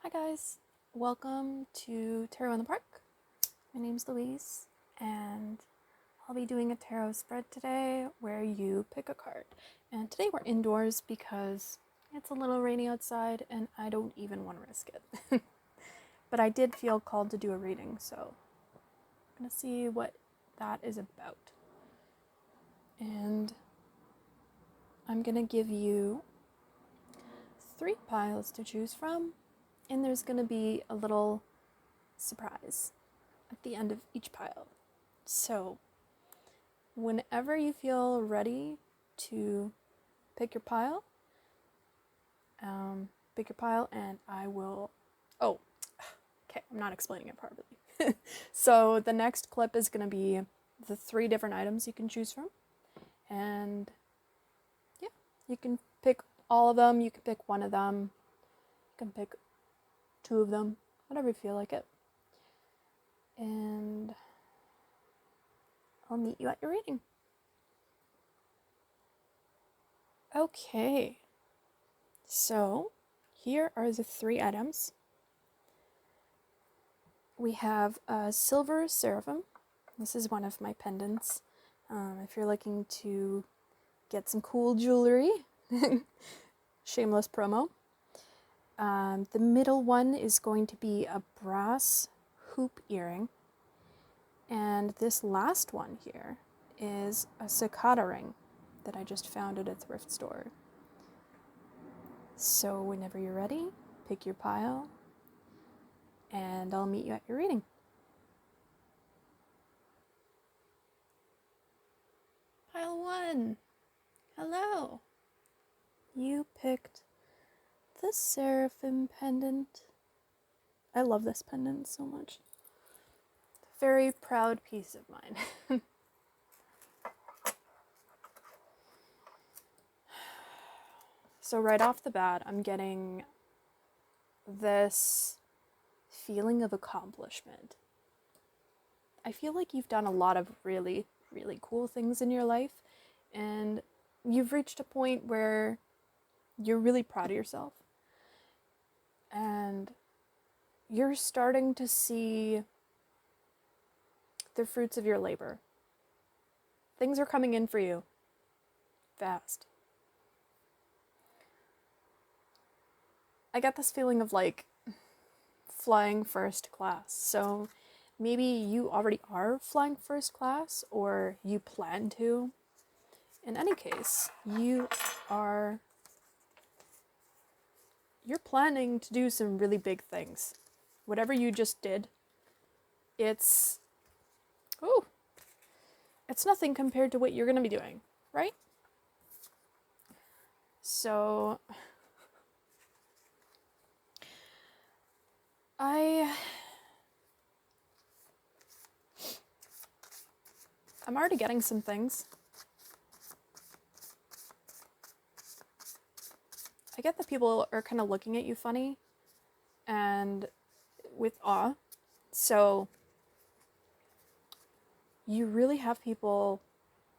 Hi guys, welcome to Tarot in the Park. My name's Louise and I'll be doing a tarot spread today where you pick a card. And today we're indoors because it's a little rainy outside and I don't even want to risk it. But I did feel called to do a reading, so I'm going to see what that is about. And I'm going to give you 3 piles to choose from. And there's going to be a little surprise at the end of each pile. So, whenever you feel ready to pick your pile, and I will... Oh, okay, I'm not explaining it properly. So, the next clip is going to be the 3 different items you can choose from. And, yeah, you can pick all of them, you can pick one of them, you can pick 2 of them, whatever you feel like it. And I'll meet you at your reading. Okay, so here are the 3 items. We have a silver seraphim. This is one of my pendants. If you're looking to get some cool jewelry, shameless promo. The middle one is going to be a brass hoop earring. And this last one here is a cicada ring that I just found at a thrift store. So whenever you're ready, pick your pile, and I'll meet you at your reading. Pile 1. Hello. You picked the Seraphim Pendant. I love this pendant so much. Very proud piece of mine. So right off the bat, I'm getting this feeling of accomplishment. I feel like you've done a lot of really, really cool things in your life, and you've reached a point where you're really proud of yourself. And you're starting to see the fruits of your labor. Things are coming in for you fast. I get this feeling of like flying first class. So maybe you already are flying first class, or you plan to. In any case, you're planning to do some really big things. Whatever you just did, it's nothing compared to what you're going to be doing, right? So I'm already getting some things. I get that people are kind of looking at you funny and with awe. So you really have people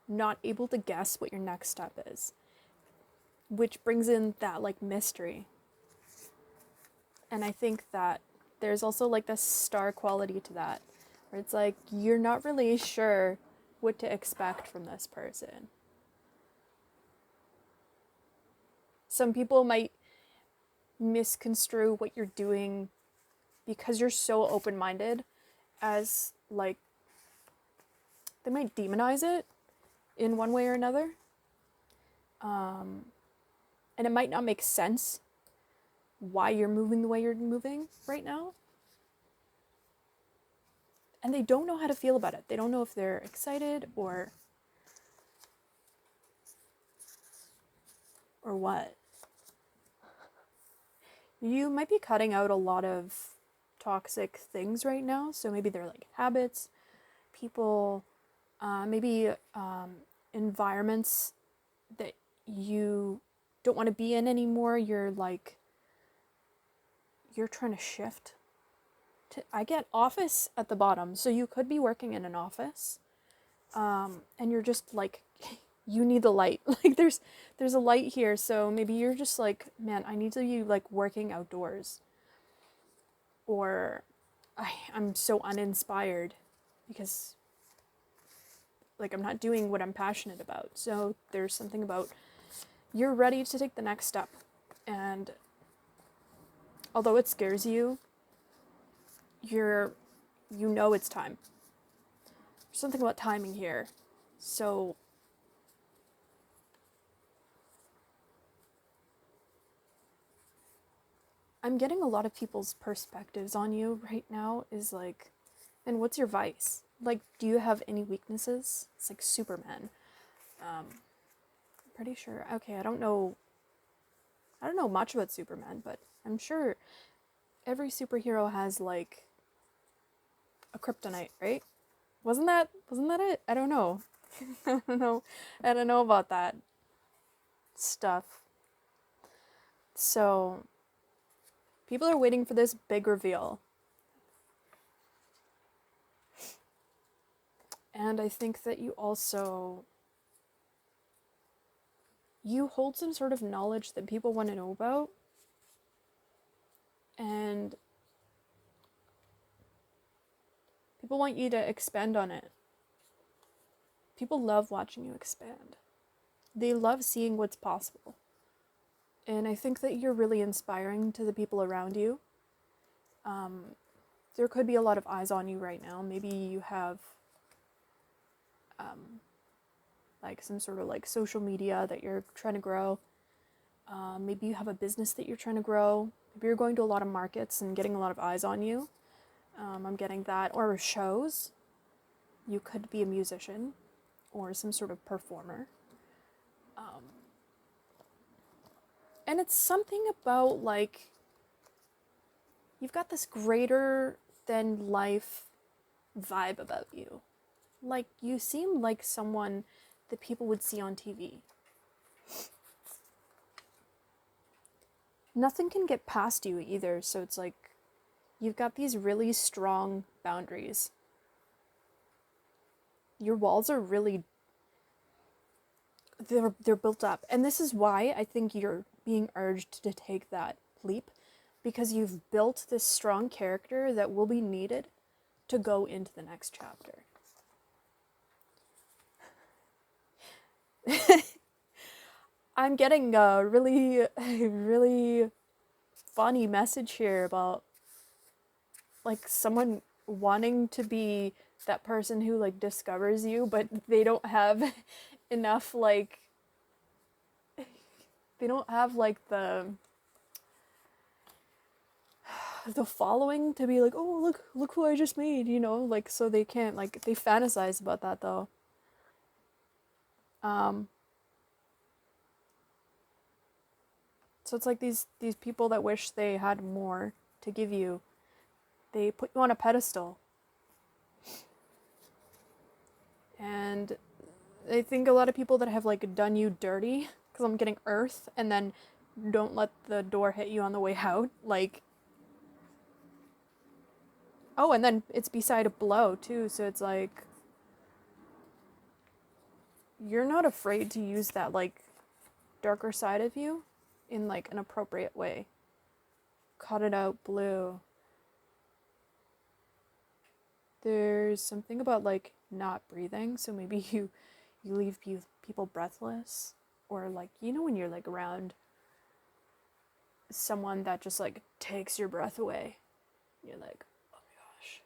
not able to guess what your next step is, which brings in that like mystery. And I think that there's also like this star quality to that, where it's like you're not really sure what to expect from this person. Some people might misconstrue what you're doing because you're so open-minded as like they might demonize it in one way or another. And it might not make sense why you're moving the way you're moving right now. And they don't know how to feel about it. They don't know if they're excited or what. You might be cutting out a lot of toxic things right now. So maybe they're like habits, people, maybe environments that you don't want to be in anymore. You're trying to shift. I get office at the bottom, so you could be working in an office, and you're just like, you need the light. Like there's a light here, so maybe you're just like, man, I need to be like working outdoors. or I'm so uninspired because like I'm not doing what I'm passionate about. So there's something about you're ready to take the next step. And although it scares you, you know it's time. There's something about timing here. So I'm getting a lot of people's perspectives on you right now is like, and what's your vice? Like, do you have any weaknesses? It's like Superman. I'm pretty sure. Okay, I don't know much about Superman, but I'm sure every superhero has like a kryptonite, right? Wasn't that it? I don't know. I don't know about that stuff. So people are waiting for this big reveal. And I think that you hold some sort of knowledge that people want to know about. And people want you to expand on it. People love watching you expand. They love seeing what's possible. And I think that you're really inspiring to the people around you. There could be a lot of eyes on you right now. Maybe you have like some sort of like social media that you're trying to grow. Maybe you have a business that you're trying to grow. Maybe you're going to a lot of markets and getting a lot of eyes on you. I'm getting that. Or shows. You could be a musician or some sort of performer. And it's something about like, you've got this greater than life vibe about you. Like, you seem like someone that people would see on TV. Nothing can get past you either, so it's like, you've got these really strong boundaries. Your walls are really, they're built up. And this is why I think you're being urged to take that leap, because you've built this strong character that will be needed to go into the next chapter. I'm getting a really funny message here about like someone wanting to be that person who like discovers you, but they don't have enough like, they don't have like the following to be like, oh, look who I just made, you know, like, so they can't, like, they fantasize about that though. So it's like these people that wish they had more to give you, they put you on a pedestal. And I think a lot of people that have like done you dirty, because I'm getting earth, and then don't let the door hit you on the way out, like, oh, and then it's beside a blow too, so it's like, you're not afraid to use that like darker side of you in like an appropriate way. Cut it out, blue. There's something about like not breathing, so maybe you leave people breathless, or like, you know, when you're like around someone that just like takes your breath away, you're like, oh my gosh,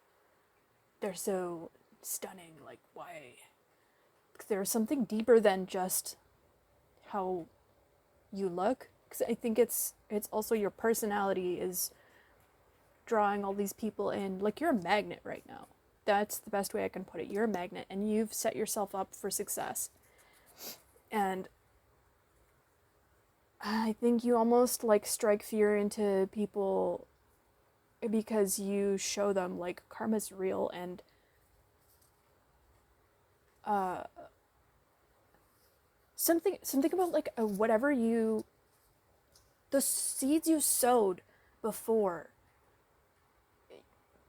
they're so stunning, like, why? There's something deeper than just how you look, because I think it's also your personality is drawing all these people in. Like, you're a magnet right now. That's the best way I can put it. You're a magnet, and you've set yourself up for success. And I think you almost like strike fear into people because you show them like karma's real, and something about like whatever the seeds you sowed before,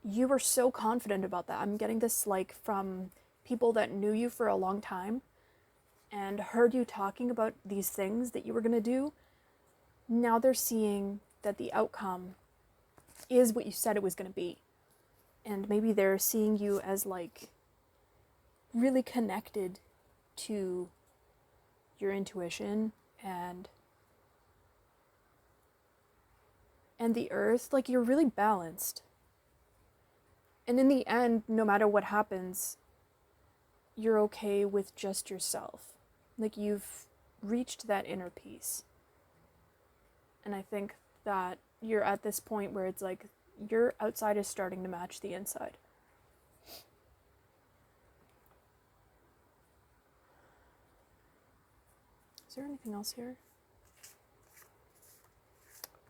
you were so confident about that. I'm getting this like from people that knew you for a long time and heard you talking about these things that you were going to do. Now they're seeing that the outcome is what you said it was going to be. And maybe they're seeing you as like really connected to your intuition and the earth. Like, you're really balanced. And in the end, no matter what happens, you're okay with just yourself. Like, you've reached that inner peace. And I think that you're at this point where it's like your outside is starting to match the inside. Is there anything else here?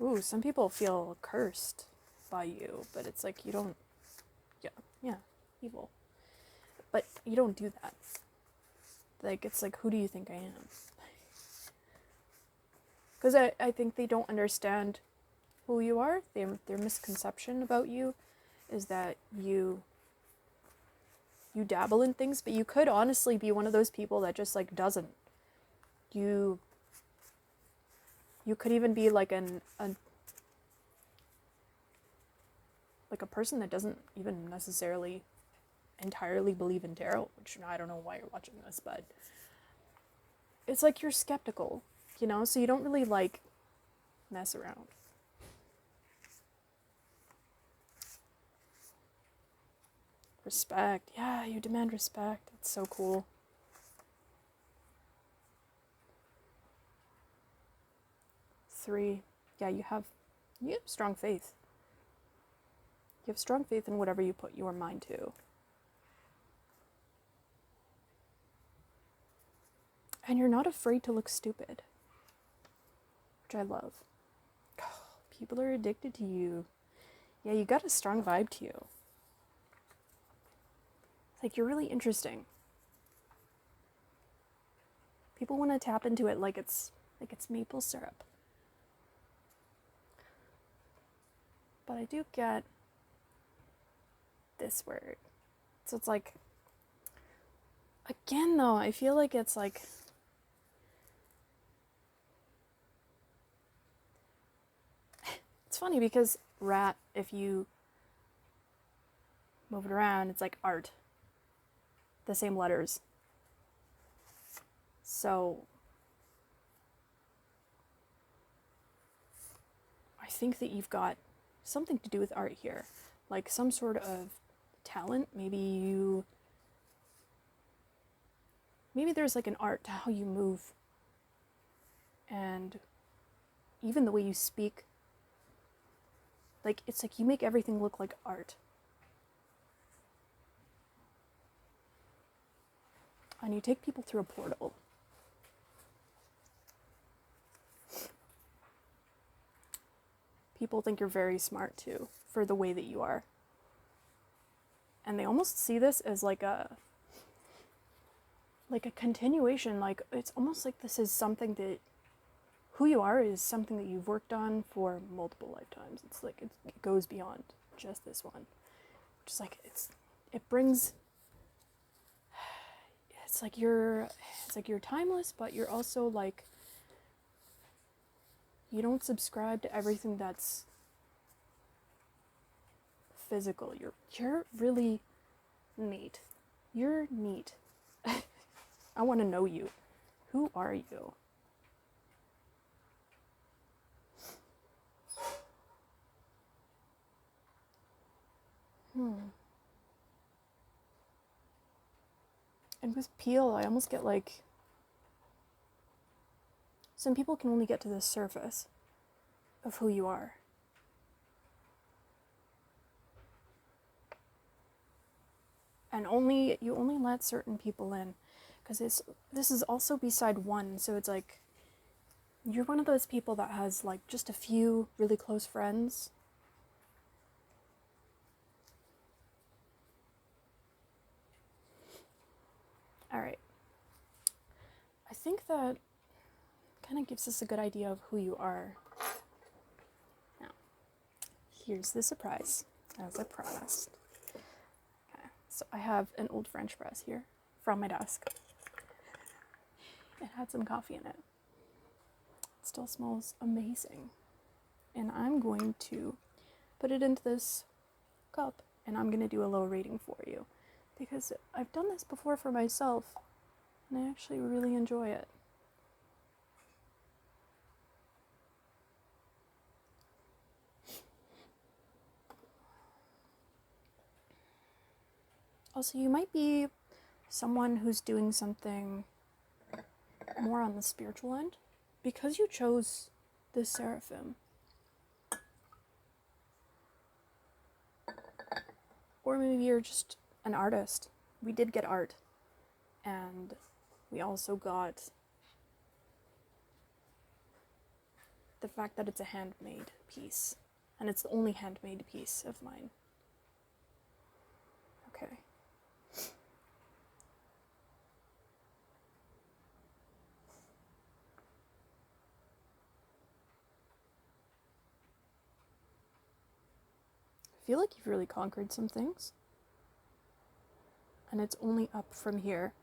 Ooh, some people feel cursed by you, but it's like you don't, yeah, evil. But you don't do that. Like, it's like, who do you think I am? Because I think they don't understand who you are. Their misconception about you is that you dabble in things, but you could honestly be one of those people that just like doesn't. You could even be like a person that doesn't even necessarily entirely believe in tarot, which I don't know why you're watching this, but it's like you're skeptical, you know, so you don't really like mess around. Respect. Yeah, you demand respect. That's so cool. Three. Yeah, you have strong faith. You have strong faith in whatever you put your mind to. And you're not afraid to look stupid, which I love. Oh, people are addicted to you. Yeah, you got a strong vibe to you. It's like, you're really interesting. People want to tap into it like it's maple syrup. But I do get this word. So it's like, again though, I feel like it's like, it's funny because rat, if you move it around, it's like art. The same letters. So I think that you've got something to do with art here. Like some sort of talent. Maybe there's like an art to how you move. And even the way you speak. Like, it's like you make everything look like art. And you take people through a portal. People think you're very smart too, for the way that you are. And they almost see this as like a continuation. Like, it's almost like this is something that, who you are is something that you've worked on for multiple lifetimes. It's like, it goes beyond just this one. Just like, it brings, it's like you're timeless, but you're also like, you don't subscribe to everything that's physical. You're really neat. You're neat. I want to know you. Who are you? And with Peel, I almost get like, some people can only get to the surface of who you are. And you only let certain people in, because this is also beside one, so it's like, you're one of those people that has like just a few really close friends. Alright. I think that kind of gives us a good idea of who you are. Now, here's the surprise, as I promised. Okay, so I have an old French press here from my desk. It had some coffee in it. It still smells amazing. And I'm going to put it into this cup, and I'm gonna do a little reading for you, because I've done this before for myself, and I actually really enjoy it. Also, you might be someone who's doing something more on the spiritual end, because you chose this seraphim. Or maybe you're just an artist. We did get art, and we also got the fact that it's a handmade piece, and it's the only handmade piece of mine. Okay. I feel like you've really conquered some things, and it's only up from here.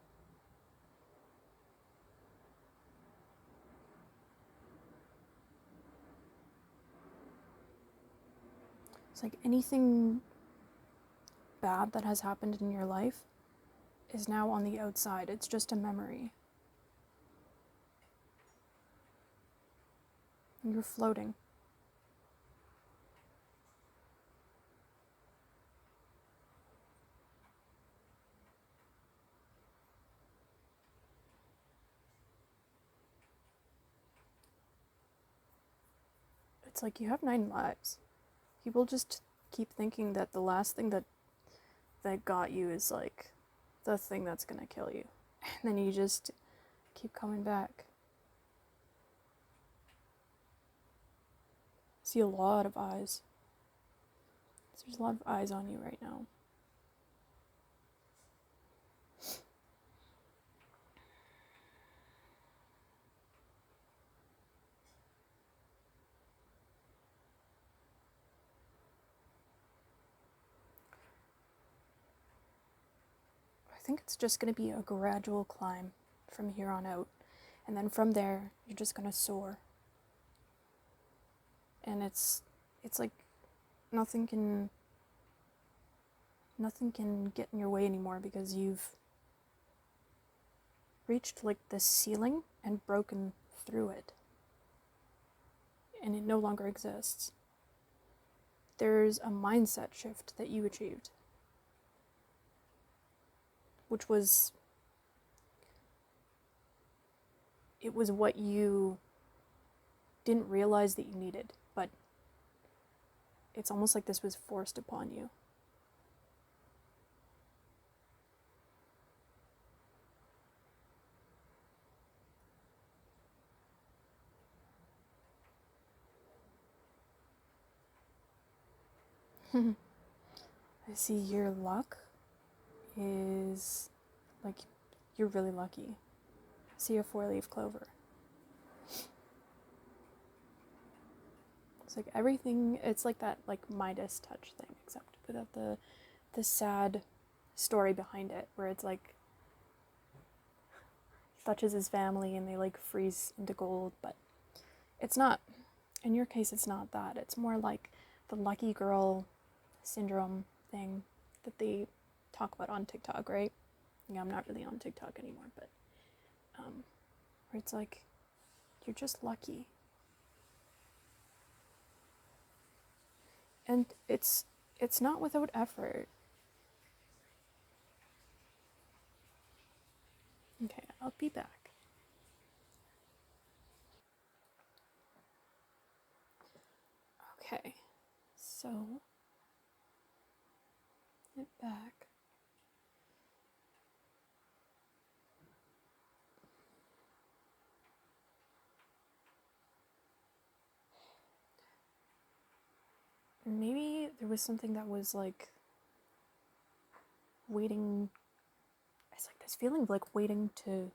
It's like anything bad that has happened in your life is now on the outside. It's just a memory. You're floating. It's like you have 9 lives. People just keep thinking that the last thing that got you is like the thing that's gonna kill you. And then you just keep coming back. I see a lot of eyes. There's a lot of eyes on you right now. I think it's just going to be a gradual climb from here on out. And then from there, you're just going to soar. And it's like nothing can get in your way anymore, because you've reached like this ceiling and broken through it. And it no longer exists. There's a mindset shift that you achieved, which was, it was what you didn't realize that you needed, but it's almost like this was forced upon you. I see your luck is, like, you're really lucky. I see a 4-leaf clover. It's like everything, it's like that like Midas touch thing, except without the sad story behind it, where it's like he touches his family and they like freeze into gold. But it's not, in your case it's not that. It's more like the lucky girl syndrome thing that they talk about on TikTok, right? Yeah, I'm not really on TikTok anymore, but where it's like you're just lucky. And it's not without effort. Okay, I'll be back. Okay, so get back. Maybe there was something that was like waiting. It's like this feeling of like waiting to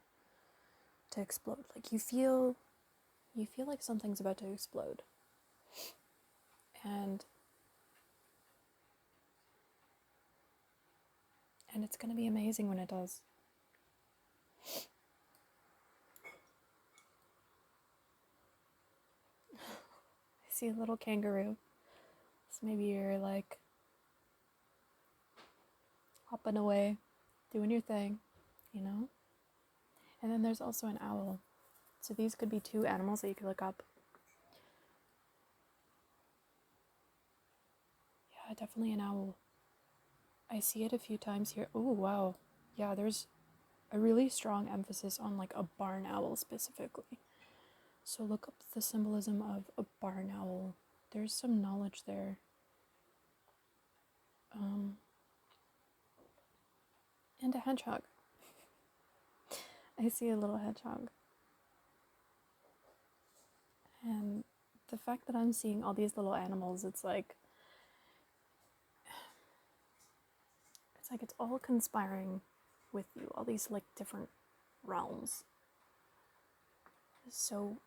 explode. Like you feel like something's about to explode. And it's going to be amazing when it does. I see a little kangaroo So maybe you're like hopping away, doing your thing, you know? And then there's also an owl. So these could be two animals that you could look up. Yeah, definitely an owl. I see it a few times here. Oh, wow. Yeah, there's a really strong emphasis on like a barn owl specifically. So look up the symbolism of a barn owl. There's some knowledge there. And a hedgehog. I see a little hedgehog. And the fact that I'm seeing all these little animals, it's like it's all conspiring with you, all these like different realms. So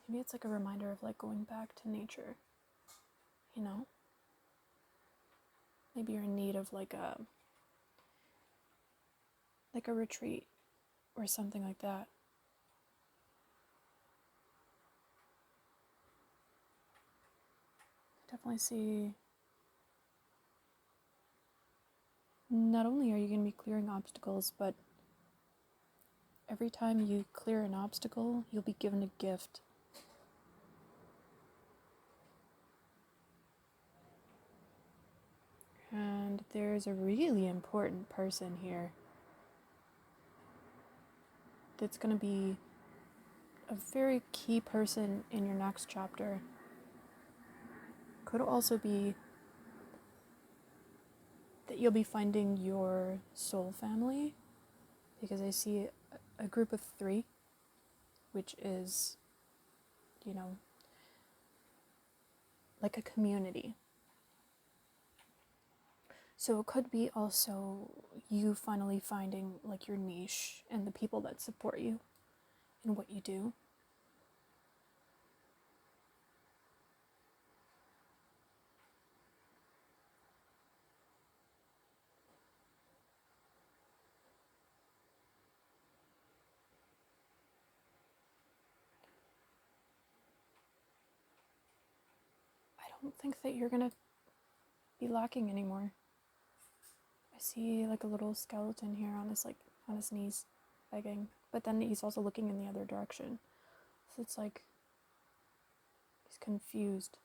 maybe it's like a reminder of like going back to nature, you know? Maybe you're in need of like a retreat or something like that. Definitely see not only are you going to be clearing obstacles, but every time you clear an obstacle, you'll be given a gift. And there's a really important person here that's going to be a very key person in your next chapter. Could also be that you'll be finding your soul family, because I see a group of 3, which is, you know, like a community. So it could be also you finally finding like your niche and the people that support you in what you do. I don't think that you're gonna be lacking anymore. I see like a little skeleton here on his knees, begging. But then he's also looking in the other direction. So it's like he's confused.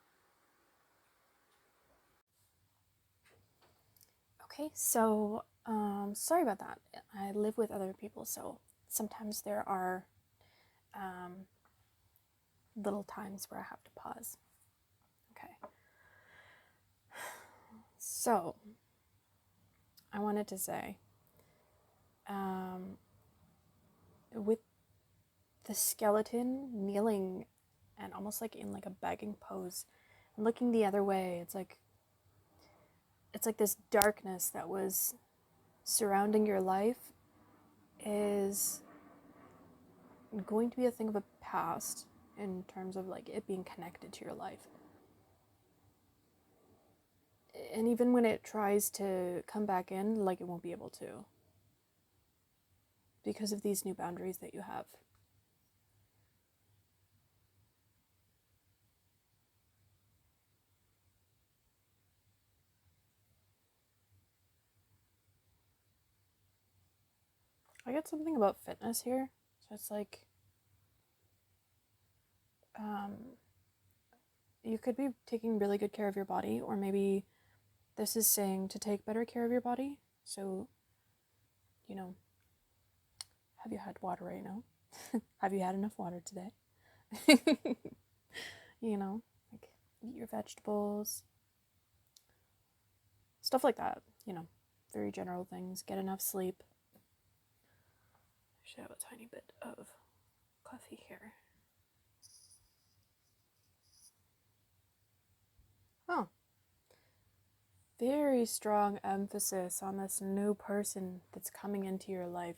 Okay, so sorry about that. I live with other people, so sometimes there are little times where I have to pause. Okay. So I wanted to say, with the skeleton kneeling and almost like in like a begging pose and looking the other way, it's like this darkness that was surrounding your life is going to be a thing of a past in terms of like it being connected to your life. And even when it tries to come back in, like it won't be able to, because of these new boundaries that you have. I get something about fitness here. So it's like, you could be taking really good care of your body, or maybe this is saying to take better care of your body. So, you know, have you had water right now? Have you had enough water today? You know, like eat your vegetables, stuff like that, you know, very general things. Get enough sleep. I should have a tiny bit of coffee here. Oh, very strong emphasis on this new person that's coming into your life.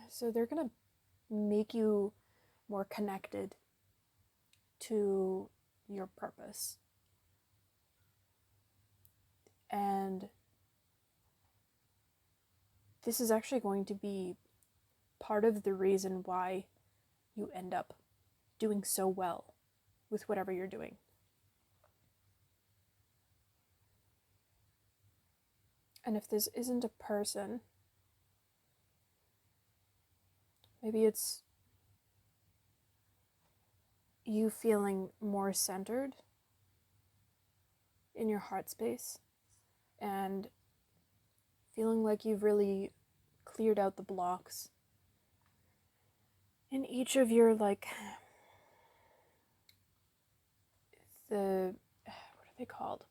So they're gonna make you more connected to your purpose. And this is actually going to be part of the reason why you end up doing so well with whatever you're doing. And if this isn't a person, maybe it's you feeling more centered in your heart space and feeling like you've really cleared out the blocks in each of your, like, what are they called?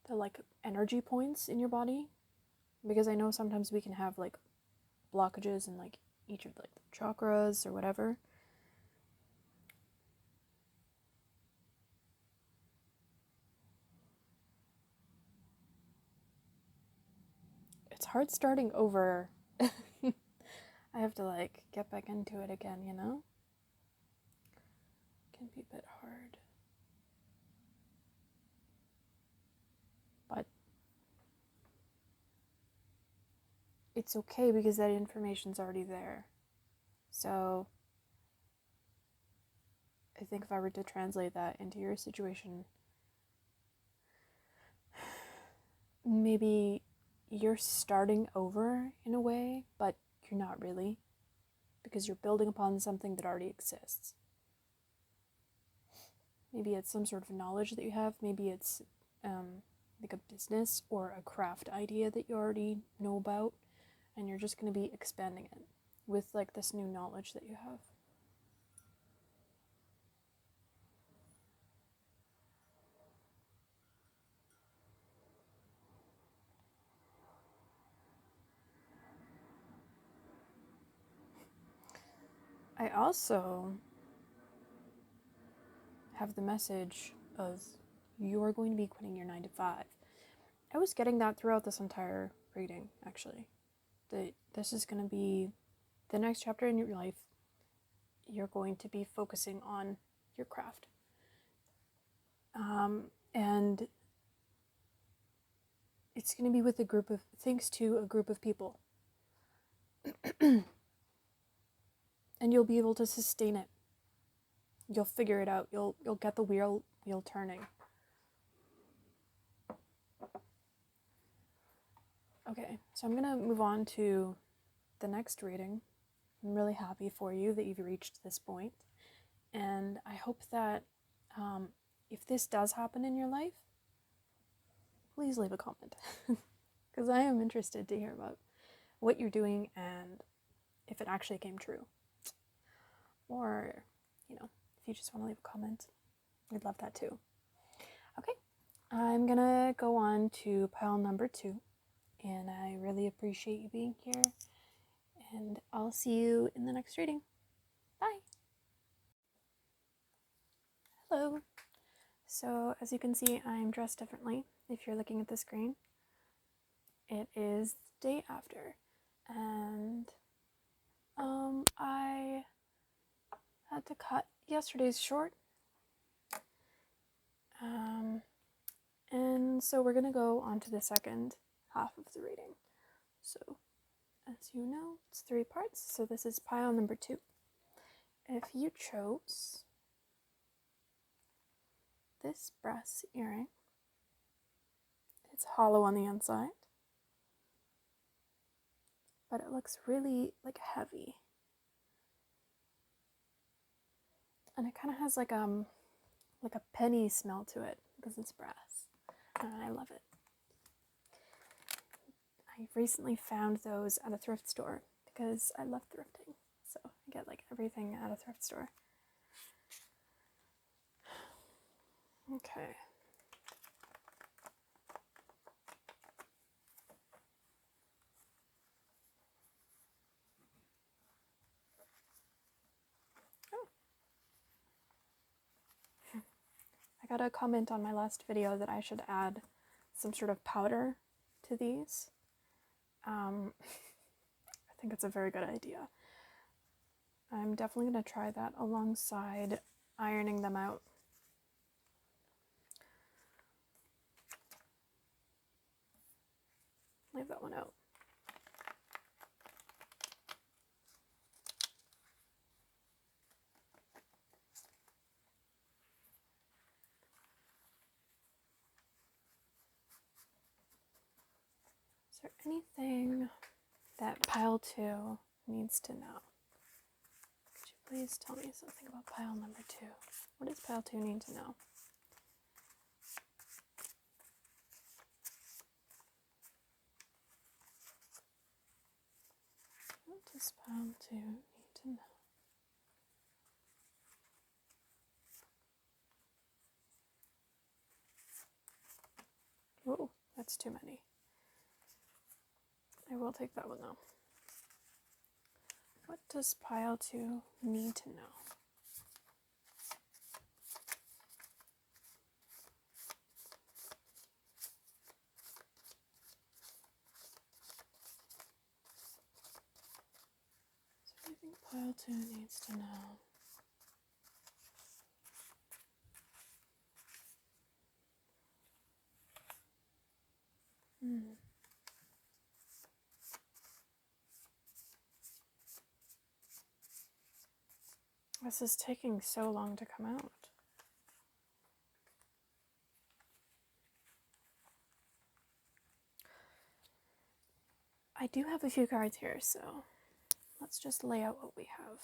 The, like, energy points in your body. Because I know sometimes we can have, like, blockages in, like, each of, like, the chakras or whatever. It's hard starting over. I have to, like, get back into it again, you know? It can be a bit hard. But it's okay because that information's already there. So I think if I were to translate that into your situation, maybe you're starting over in a way, but you're not really, because you're building upon something that already exists. Maybe it's some sort of knowledge that you have. Maybe it's like a business or a craft idea that you already know about, and you're just going to be expanding it with, like, this new knowledge that you have. I also have the message of you are going to be quitting your 9 to 5. I was getting that throughout this entire reading, actually. That this is going to be the next chapter in your life. You're going to be focusing on your craft. And it's going to be with thanks to a group of people. And you'll be able to sustain it. You'll figure it out. You'll get the wheel turning. Okay, so I'm gonna move on to the next reading. I'm really happy for you that you've reached this point, and I hope that if this does happen in your life, please leave a comment, because I am interested to hear about what you're doing and if it actually came true. Or, you know, if you just want to leave a comment, I'd love that too. Okay, I'm gonna go on to pile number 2, and I really appreciate you being here, and I'll see you in the next reading. Bye! Hello! So, as you can see, I'm dressed differently if you're looking at the screen. It is the day after, and I had to cut yesterday's short. And so we're gonna go on to the second half of the reading. So, as you know, it's 3 parts, so this is pile number 2. If you chose this brass earring, it's hollow on the inside, but it looks really, like, heavy. And it kind of has like a penny smell to it because it's brass. And I love it. I recently found those at a thrift store because I love thrifting. So I get, like, everything at a thrift store. Okay. I got a comment on my last video that I should add some sort of powder to these. I think it's a very good idea. I'm definitely going to try that alongside ironing them out. Leave that one out. Is there anything that pile 2 needs to know? Could you please tell me something about pile number 2? What does pile 2 need to know? What does pile 2 need to know? Oh, that's too many. I will take that one though. What does pile 2 need to know? Is there anything pile 2 needs to know? This is taking so long to come out. I do have a few cards here, so let's just lay out what we have.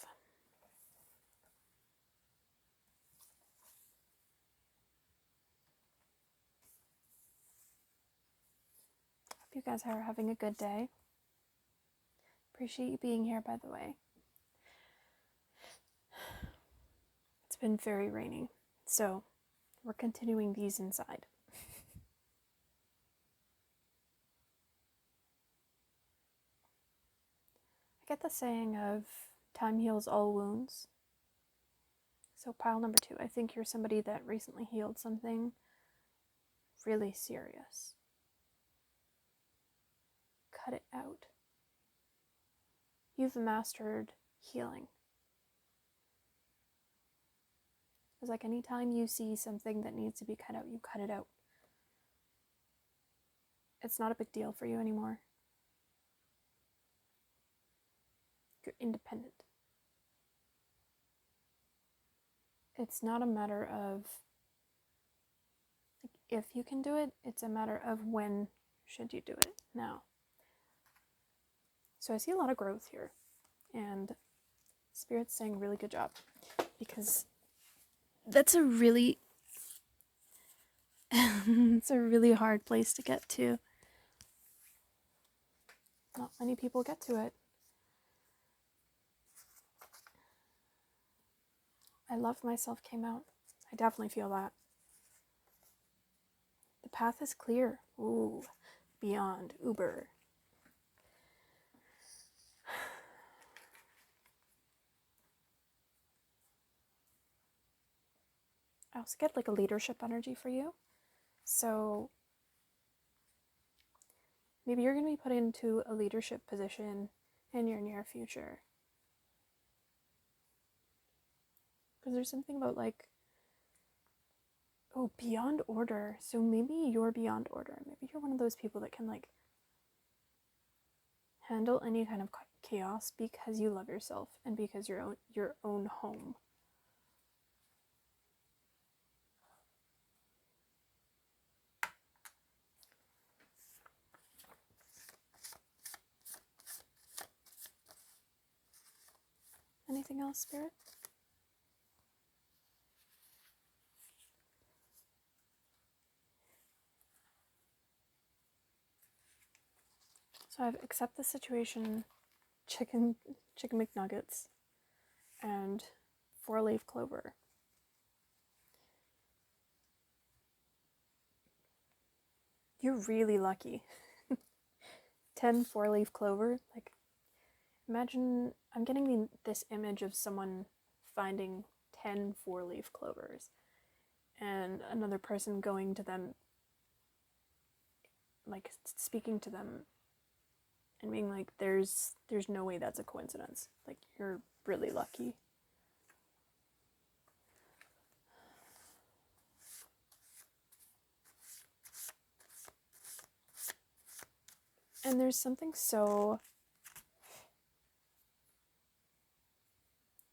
Hope you guys are having a good day. Appreciate you being here, by the way. It's been very rainy, so we're continuing these inside. I get the saying of time heals all wounds. So pile number 2, I think you're somebody that recently healed something really serious. Cut it out. You've mastered healing. It's like anytime you see something that needs to be cut out, you cut it out. It's not a big deal for you anymore. You're independent. It's not a matter of like, if you can do it, it's a matter of when should you do it now. So I see a lot of growth here, and Spirit's saying really good job, because that's a really it's a really hard place to get to. Not many people get to it. I Love Myself came out. I definitely feel that. The path is clear. Ooh, beyond Uber. I also get like a leadership energy for you. So maybe you're going to be put into a leadership position in your near future. Because there's something about like, oh, beyond order. So maybe you're beyond order. Maybe you're one of those people that can like handle any kind of chaos because you love yourself and because you're your own home. Anything else, Spirit? So I've accept the situation, chicken McNuggets, and 4-leaf clover. You're really lucky. 10 4-leaf clover, like, imagine, I'm getting this image of someone finding 10 4-leaf clovers and another person going to them, like speaking to them and being like, there's no way that's a coincidence. Like, you're really lucky. And there's something so,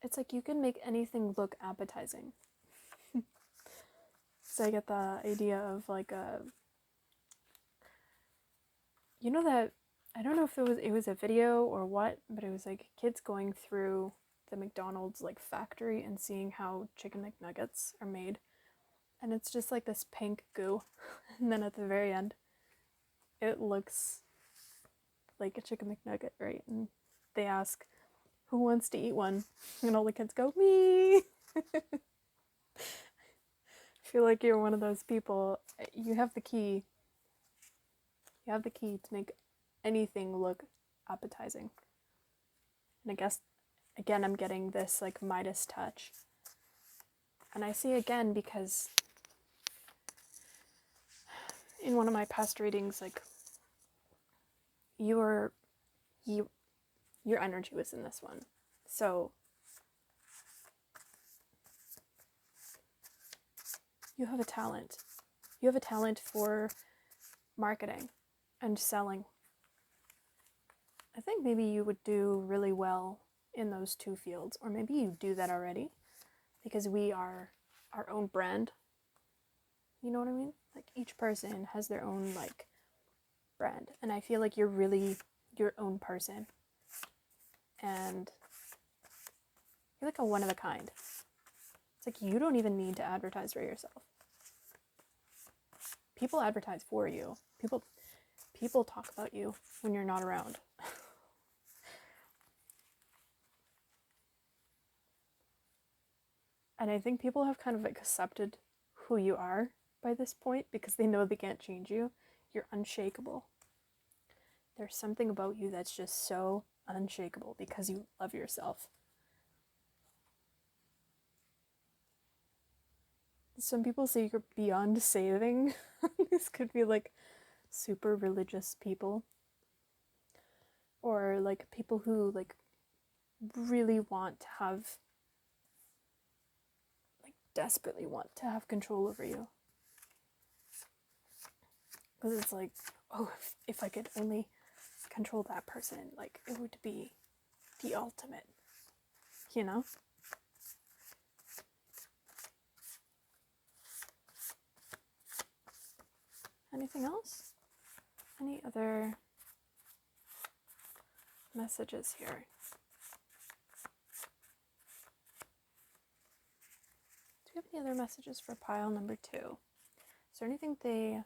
it's like you can make anything look appetizing. So I get the idea of like you know that, I don't know if it was a video or what, but it was like kids going through the McDonald's like factory and seeing how chicken McNuggets are made. And it's just like this pink goo. And then at the very end, it looks like a chicken McNugget, right? And they ask, who wants to eat one? And all the kids go, me! I feel like you're one of those people. You have the key. You have the key to make anything look appetizing. And I guess, again, I'm getting this like Midas touch. And I see again because in one of my past readings, like, your energy was in this one. So you have a talent. You have a talent for marketing and selling. I think maybe you would do really well in those two fields, or maybe you do that already, because we are our own brand. You know what I mean? Like, each person has their own like brand, and I feel like you're really your own person, and you're like a one of a kind. It's like you don't even need to advertise for yourself. People advertise for you. People talk about you when you're not around. And I think people have kind of like accepted who you are by this point because they know they can't change you. You're unshakable. There's something about you that's just so unshakable because you love yourself. Some people say you're beyond saving. This could be like super religious people, or like people who like really want to have, like desperately want to have control over you. Because it's like, oh, if I could only control that person, like it would be the ultimate, you know? Anything else? Any other messages here? Do we have any other messages for pile number 2? Is there anything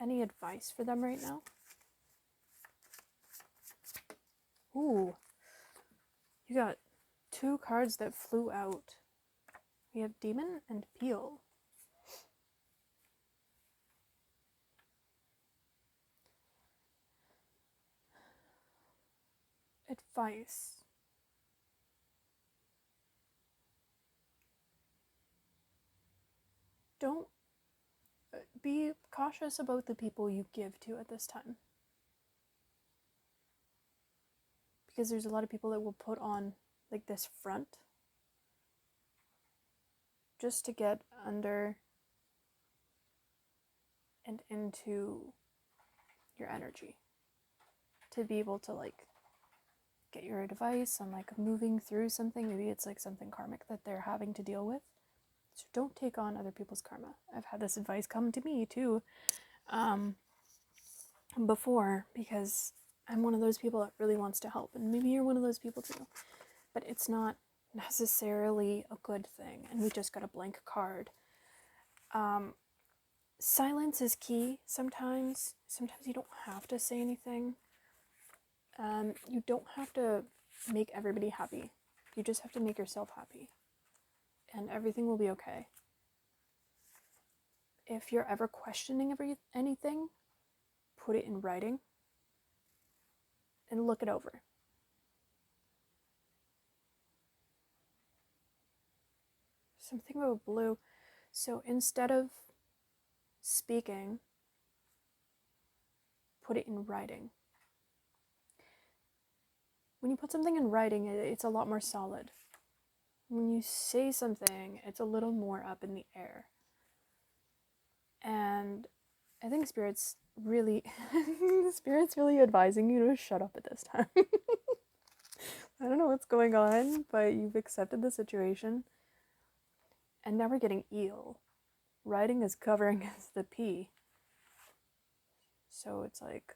any advice for them right now? Ooh, you got 2 cards that flew out. We have Demon and Peel. Advice. Don't be cautious about the people you give to at this time. Because there's a lot of people that will put on like this front just to get under and into your energy, to be able to like get your advice on like moving through something. Maybe it's like something karmic that they're having to deal with. So don't take on other people's karma. I've had this advice come to me too before, because I'm one of those people that really wants to help, and maybe you're one of those people too, but it's not necessarily a good thing. And we just got a blank card. Silence is key sometimes. Sometimes you don't have to say anything. You don't have to make everybody happy. You just have to make yourself happy, and everything will be okay. If you're ever questioning anything, put it in writing and look it over. Something about blue. So instead of speaking, put it in writing. When you put something in writing, it's a lot more solid. When you say something, it's a little more up in the air. And I think Spirit's really advising you to shut up at this time. I don't know what's going on, but you've accepted the situation. And now we're getting eel. Writing is covering as the P. So it's like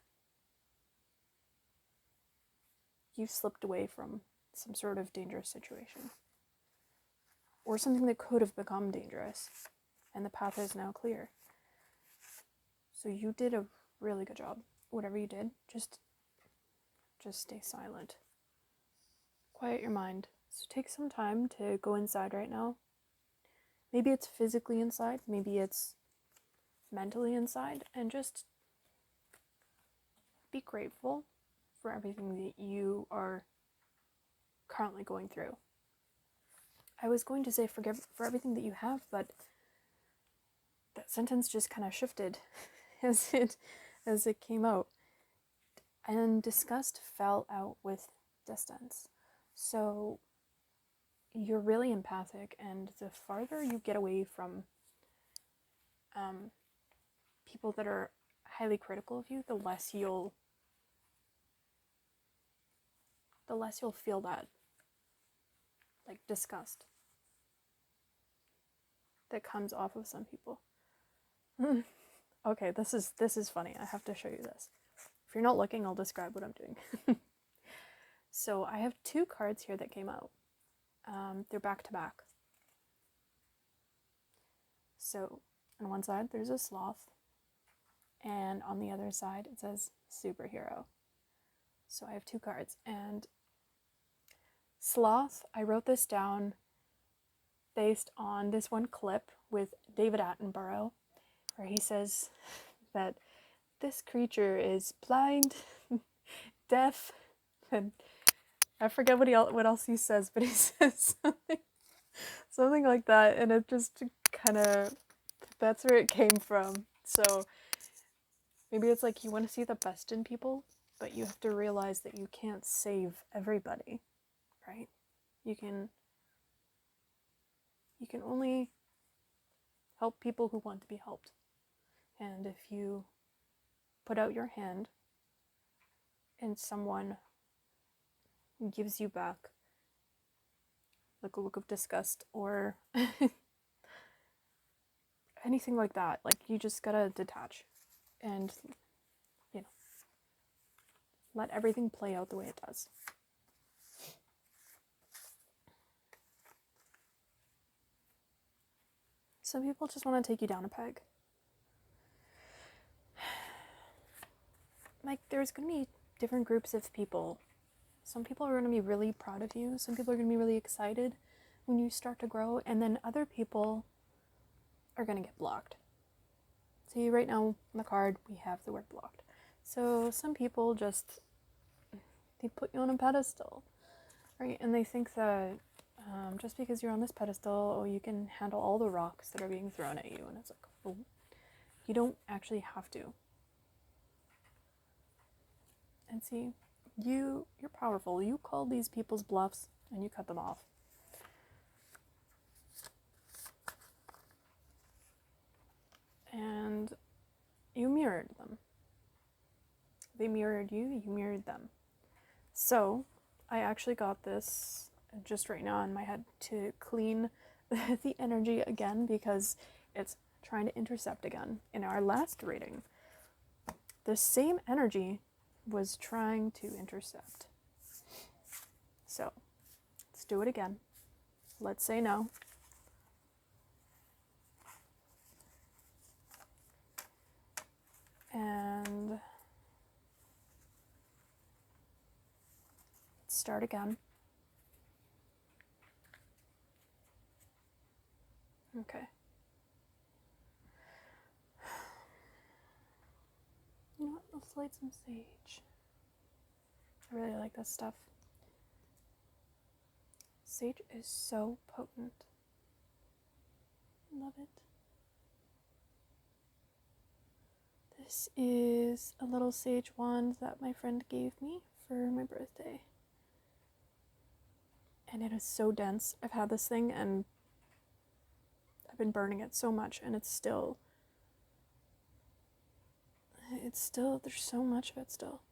you've slipped away from some sort of dangerous situation. Or something that could have become dangerous. And the path is now clear. So you did a really good job. Whatever you did, just stay silent. Quiet your mind. So take some time to go inside right now. Maybe it's physically inside, maybe it's mentally inside, and just be grateful for everything that you are currently going through. I was going to say forgive for everything that you have, but that sentence just kind of shifted as it came out. And disgust fell out with distance. So you're really empathic, and the farther you get away from people that are highly critical of you, the less you'll feel that like disgust that comes off of some people. Okay, this is funny. I have to show you this. If you're not looking, I'll describe what I'm doing. So I have 2 cards here that came out. They're back to back. So on one side there's a sloth, and on the other side it says superhero. So I have 2 cards, and sloth, I wrote this down based on this one clip with David Attenborough, where he says that this creature is blind, deaf, and I forget what else he says, but he says something like that, and it just kind of, that's where it came from. So maybe it's like you want to see the best in people, but you have to realize that you can't save everybody, right? You can only help people who want to be helped. And if you put out your hand and someone gives you back like a look of disgust or anything like that, like you just gotta detach and, you know, let everything play out the way it does. Some people just want to take you down a peg. Like, there's going to be different groups of people. Some people are going to be really proud of you. Some people are going to be really excited when you start to grow. And then other people are going to get blocked. See, right now on the card, we have the word blocked. So some people just, they put you on a pedestal, right? And they think that just because you're on this pedestal, oh, you can handle all the rocks that are being thrown at you. And it's like, well, you don't actually have to. And see, you're powerful. You call these people's bluffs and you cut them off. And you mirrored them. They mirrored you, you mirrored them. So I actually got this just right now in my head to clean the energy again, because it's trying to intercept again. In our last reading, the same energy was trying to intercept. So let's do it again. Let's say no. And let's start again. Okay. You know what? Let's light some sage. I really like this stuff. Sage is so potent. Love it. This is a little sage wand that my friend gave me for my birthday. And it is so dense. I've had this thing and I've been burning it so much, and it's still, there's so much of it still.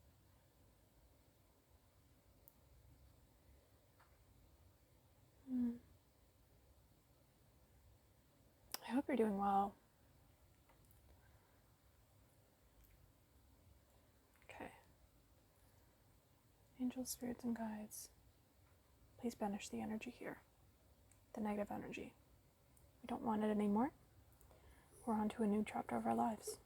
I hope you're doing well. Angels, spirits, and guides, please banish the energy here. The negative energy. We don't want it anymore. We're on to a new chapter of our lives.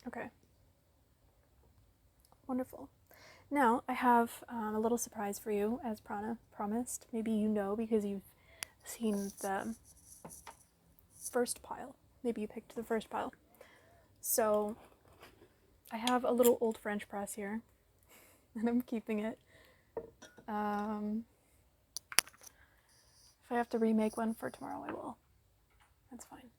Okay. Wonderful. Now, I have a little surprise for you, as Prana promised. Maybe you know because you've seen the first pile. Maybe you picked the first pile. So, I have a little old French press here, and I'm keeping it. If I have to remake one for tomorrow, I will. That's fine.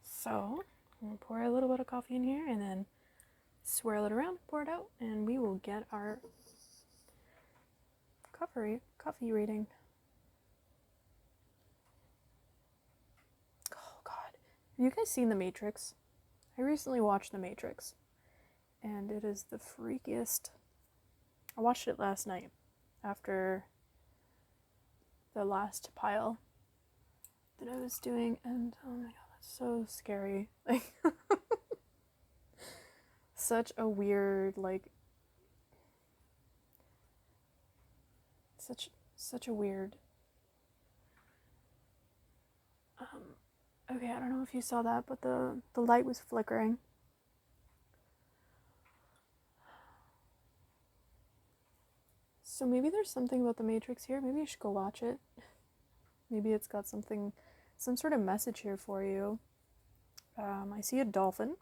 So, I'm going to pour a little bit of coffee in here, and then swirl it around, pour it out, and we will get our coffee reading. Oh god. Have you guys seen The Matrix? I recently watched The Matrix, and it is the freakiest. I watched it last night after the last pile that I was doing, and oh my god, that's so scary. Like such a weird, like, such a weird, okay, I don't know if you saw that, but the light was flickering. So maybe there's something about the Matrix here. Maybe you should go watch it. Maybe it's got some sort of message here for you. I see a dolphin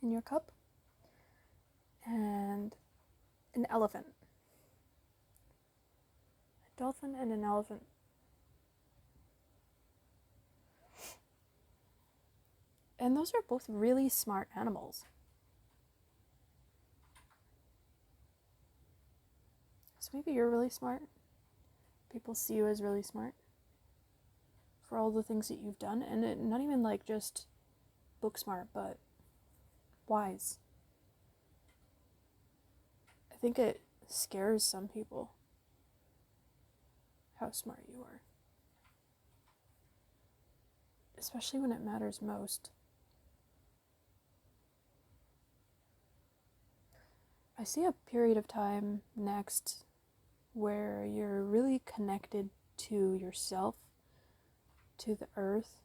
in your cup and an elephant. A dolphin and an elephant. And those are both really smart animals. So maybe you're really smart. People see you as really smart for all the things that you've done, and not even like just book smart, but wise. I think it scares some people how smart you are, especially when it matters most. I see a period of time next where you're really connected to yourself, to the earth,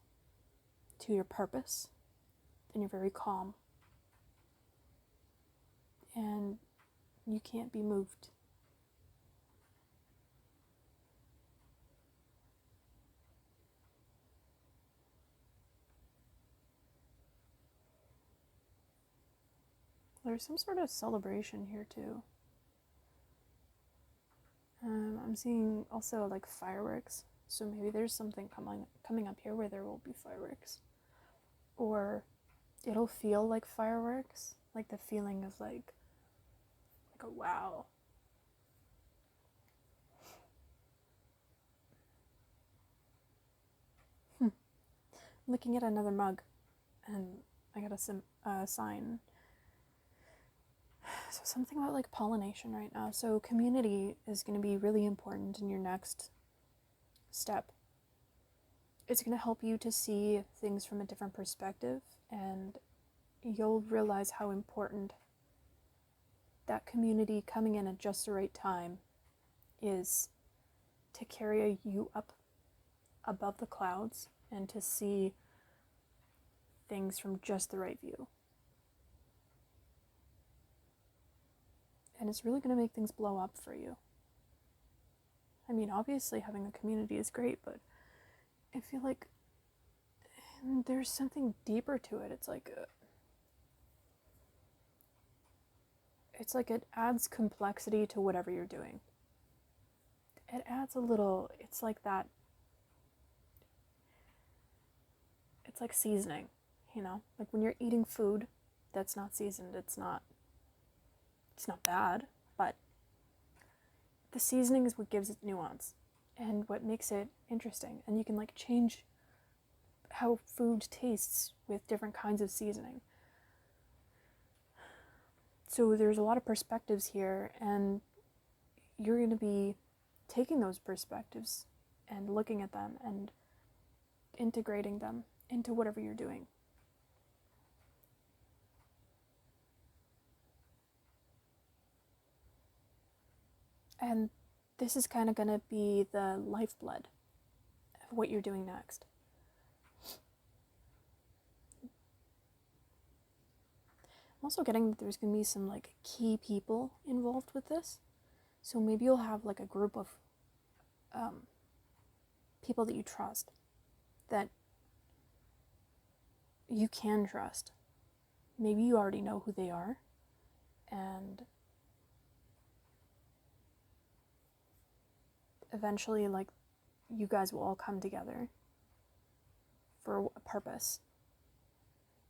to your purpose, and you're very calm. And you can't be moved. There's some sort of celebration here too. I'm seeing also like fireworks, so maybe there's something coming up here where there will be fireworks, or it'll feel like fireworks, like the feeling of like a wow. I'm looking at another mug, and I got a sign. So something about like pollination right now. So community is going to be really important in your next step. It's going to help you to see things from a different perspective, and you'll realize how important that community coming in at just the right time is to carry you up above the clouds and to see things from just the right view. And it's really going to make things blow up for you. I mean, obviously having a community is great, but I feel like there's something deeper to it. It's like it adds complexity to whatever you're doing. It adds a little, it's like that, it's like seasoning, you know? Like when you're eating food that's not seasoned, it's not bad, but the seasoning is what gives it nuance and what makes it interesting. And you can like change how food tastes with different kinds of seasoning. So there's a lot of perspectives here, and you're going to be taking those perspectives and looking at them and integrating them into whatever you're doing. And this is kind of going to be the lifeblood of what you're doing next. I'm also getting that there's going to be some like key people involved with this. So maybe you'll have like a group of people that you trust, that you can trust. Maybe you already know who they are, and eventually like you guys will all come together for a purpose,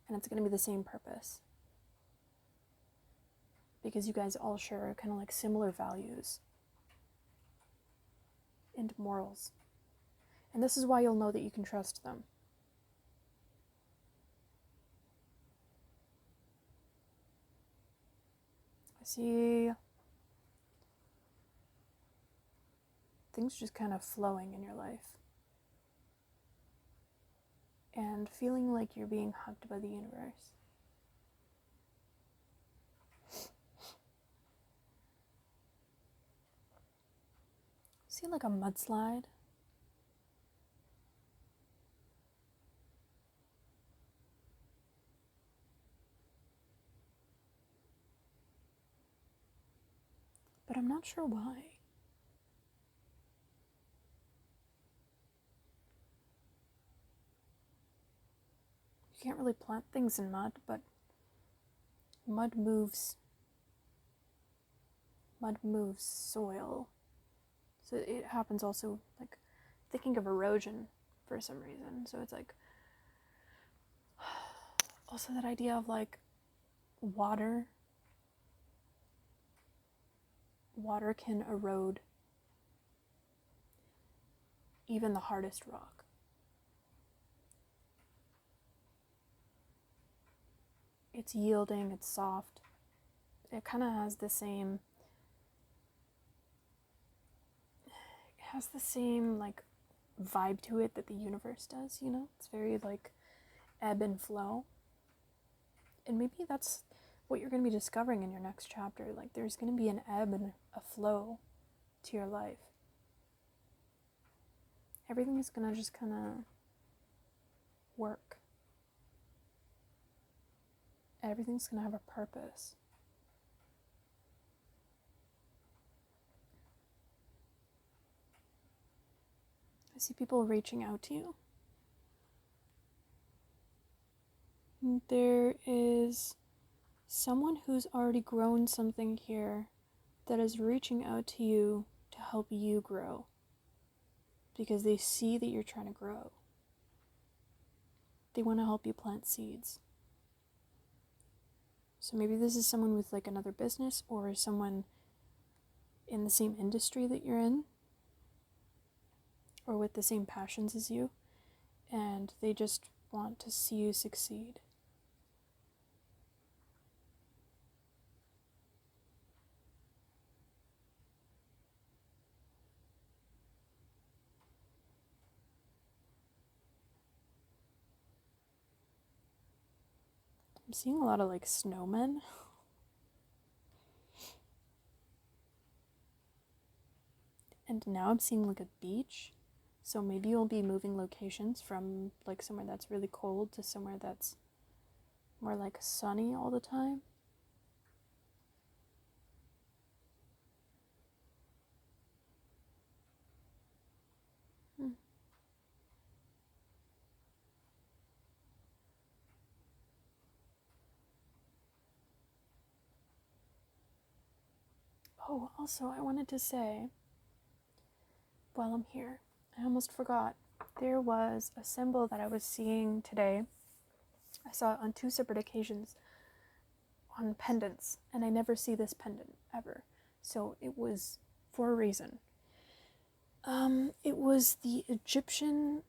and it's going to be the same purpose because you guys all share kind of like similar values and morals. And this is why you'll know that you can trust them. I see things just kind of flowing in your life and feeling like you're being hugged by the universe. See like a mudslide? But I'm not sure why. You can't really plant things in mud, but mud moves soil. So it happens also, like, thinking of erosion for some reason. So it's like, also that idea of like water can erode even the hardest rock. It's yielding, it's soft. It kind of has the same like vibe to it that the universe does, you know? It's very like ebb and flow. And maybe that's what you're going to be discovering in your next chapter. Like there's going to be an ebb and a flow to your life. Everything is going to just kind of work. Everything's going to have a purpose. I see people reaching out to you. There is someone who's already grown something here that is reaching out to you to help you grow because they see that you're trying to grow. They want to help you plant seeds. So maybe this is someone with like another business or someone in the same industry that you're in or with the same passions as you, and they just want to see you succeed. I'm seeing a lot of like snowmen. And now I'm seeing like a beach. So maybe you'll be moving locations from like somewhere that's really cold to somewhere that's more like sunny all the time. Oh, also I wanted to say, while I'm here, I almost forgot. There was a symbol that I was seeing today. I saw it on 2 separate occasions on pendants, and I never see this pendant ever. So it was for a reason. It was the Egyptian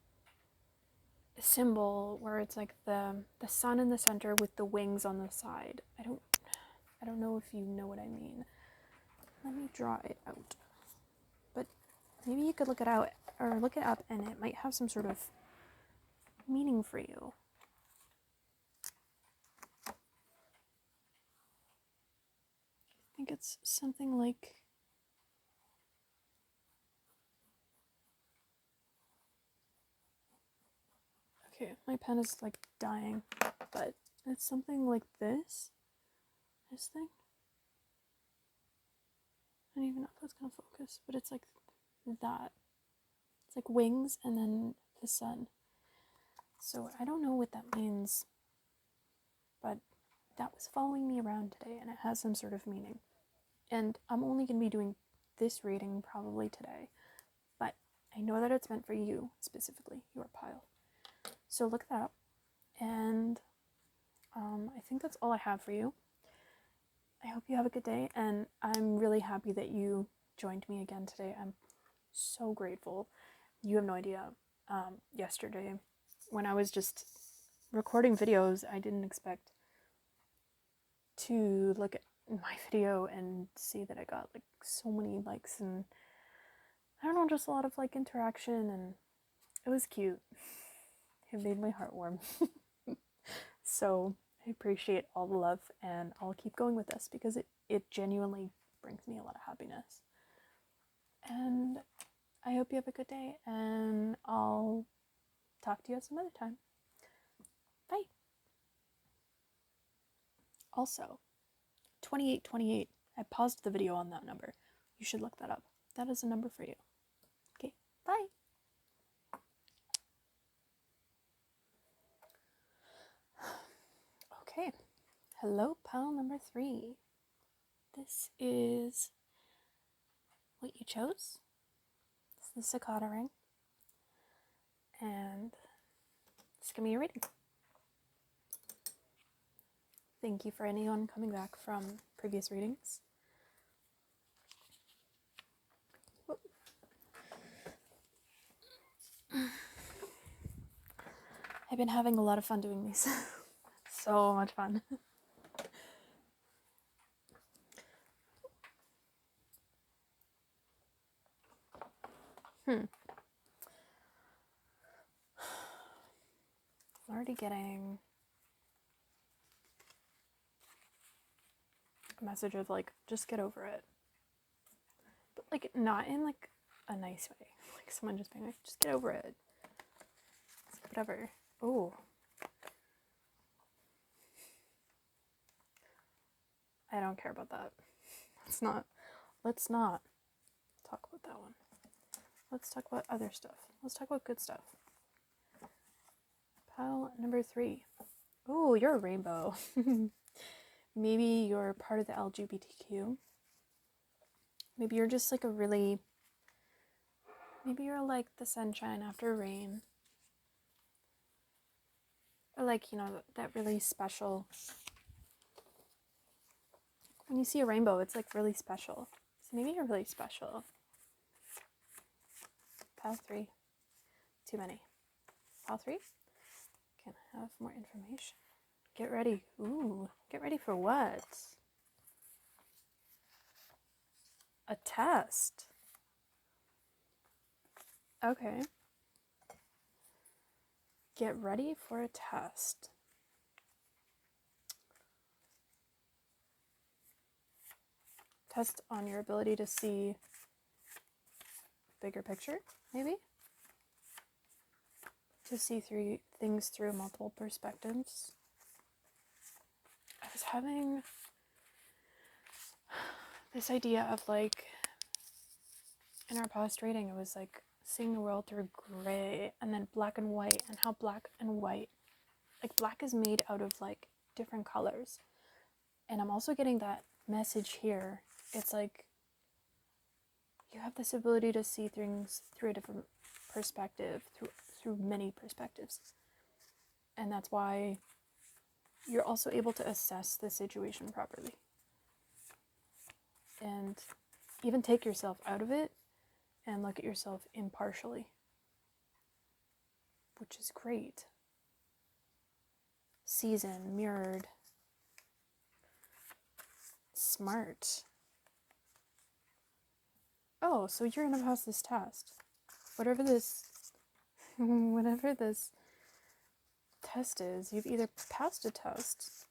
symbol where it's like the sun in the center with the wings on the side. I don't know if you know what I mean. Let me draw it out. But maybe you could look it out or look it up, and it might have some sort of meaning for you? I think it's something like okay, my pen is like dying, but it's something like this thing. I don't even know if that's gonna focus, but it's like that. It's like wings and then the sun. So I don't know what that means, but that was following me around today and it has some sort of meaning. And I'm only going to be doing this reading probably today, but I know that it's meant for you specifically, your pile. So look that up, and I think that's all I have for you. I hope you have a good day, and I'm really happy that you joined me again today. I'm so grateful. You have no idea. Yesterday, when I was just recording videos, I didn't expect to look at my video and see that I got like so many likes and I don't know, just a lot of like interaction, and it was cute. It made my heart warm. So I appreciate all the love, and I'll keep going with this because it genuinely brings me a lot of happiness. And I hope you have a good day, and I'll talk to you at some other time. Bye. Also, 2828, I paused the video on that number. You should look that up. That is a number for you. Okay, bye. Okay, hello, pile number 3. This is what you chose. It's the Cicada ring. And it's gonna be a reading. Thank you for anyone coming back from previous readings. I've been having a lot of fun doing these. So much fun. I'm already getting a message of like, just get over it. But like, not in like a nice way. Like someone just being like, just get over it. It's like, whatever. Oh. I don't care about that. Let's not talk about that one. Let's talk about other stuff. Let's talk about good stuff. Pile number 3. Oh, you're a rainbow. Maybe you're part of the LGBTQ. Maybe you're just like maybe you're like the sunshine after rain. Or like, you know, that really special. When you see a rainbow, it's like really special. So maybe you're really special. Pile 3. Too many. Pile 3. Can I have more information? Get ready. Ooh, get ready for what? A test. Okay. Get ready for a test. Test on your ability to see bigger picture, maybe? To see things through multiple perspectives. I was having this idea of like, in our past reading, it was like seeing the world through gray and then black and white, and how black and white, like black is made out of like different colors. And I'm also getting that message here. It's like you have this ability to see things through a different perspective, through many perspectives. And that's why you're also able to assess the situation properly. And even take yourself out of it and look at yourself impartially, which is great. Seasoned, mirrored, smart. Oh, so you're gonna pass this test. Whatever this test is, you've either passed a test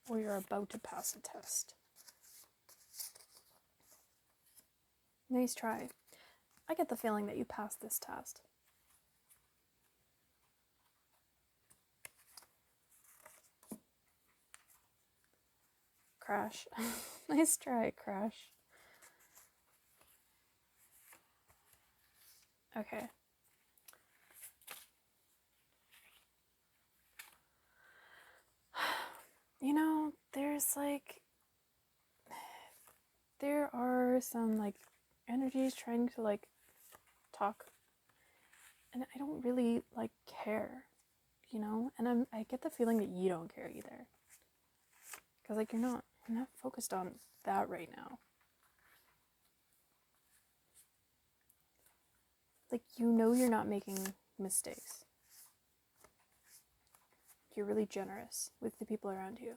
or you're about to pass a test. Nice try. I get the feeling that you passed this test. Crash. Nice try, Crash. Okay. You know, there are some, energies trying to, talk. And I don't really, care, And I get the feeling that you don't care either. Because, you're not focused on that right now. You're not making mistakes. You're really generous with the people around you.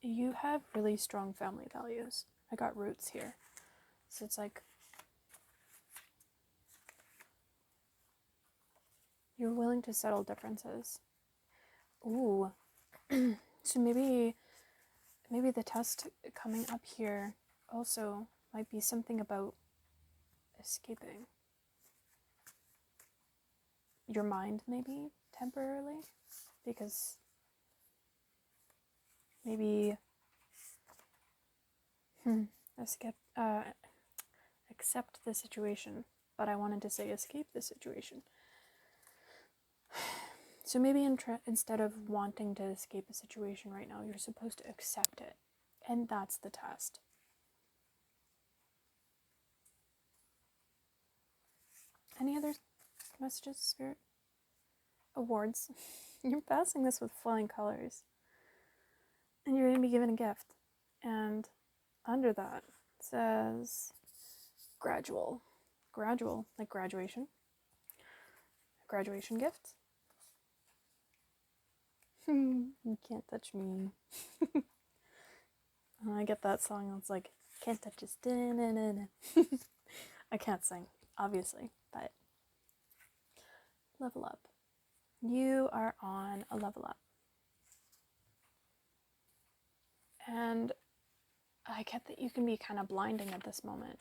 You have really strong family values. I got roots here. So it's you're willing to settle differences. Ooh. So maybe the test coming up here also might be something about escaping. Your mind, maybe, temporarily, because maybe accept the situation, but I wanted to say escape the situation. So maybe instead of wanting to escape a situation right now, you're supposed to accept it, and that's the test. Any other messages, Spirit? Awards. You're passing this with flying colors. And you're going to be given a gift. And under that says gradual. Gradual, like graduation. Graduation gift. You can't touch me. I get that song. It's like, can't touch us. I can't sing, obviously, but level up. You are on a level up. And I get that you can be kind of blinding at this moment.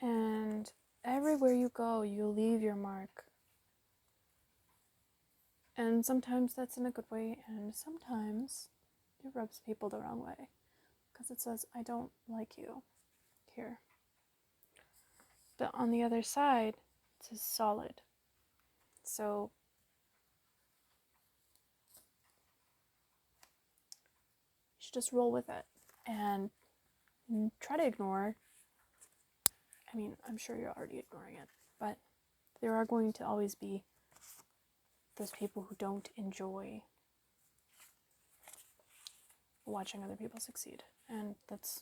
And everywhere you go, you leave your mark. And sometimes that's in a good way, and sometimes it rubs people the wrong way. Because it says, I don't like you here. But on the other side, it says solid. So you should just roll with it and try to ignore. I mean, I'm sure you're already ignoring it, but there are going to always be those people who don't enjoy watching other people succeed, and that's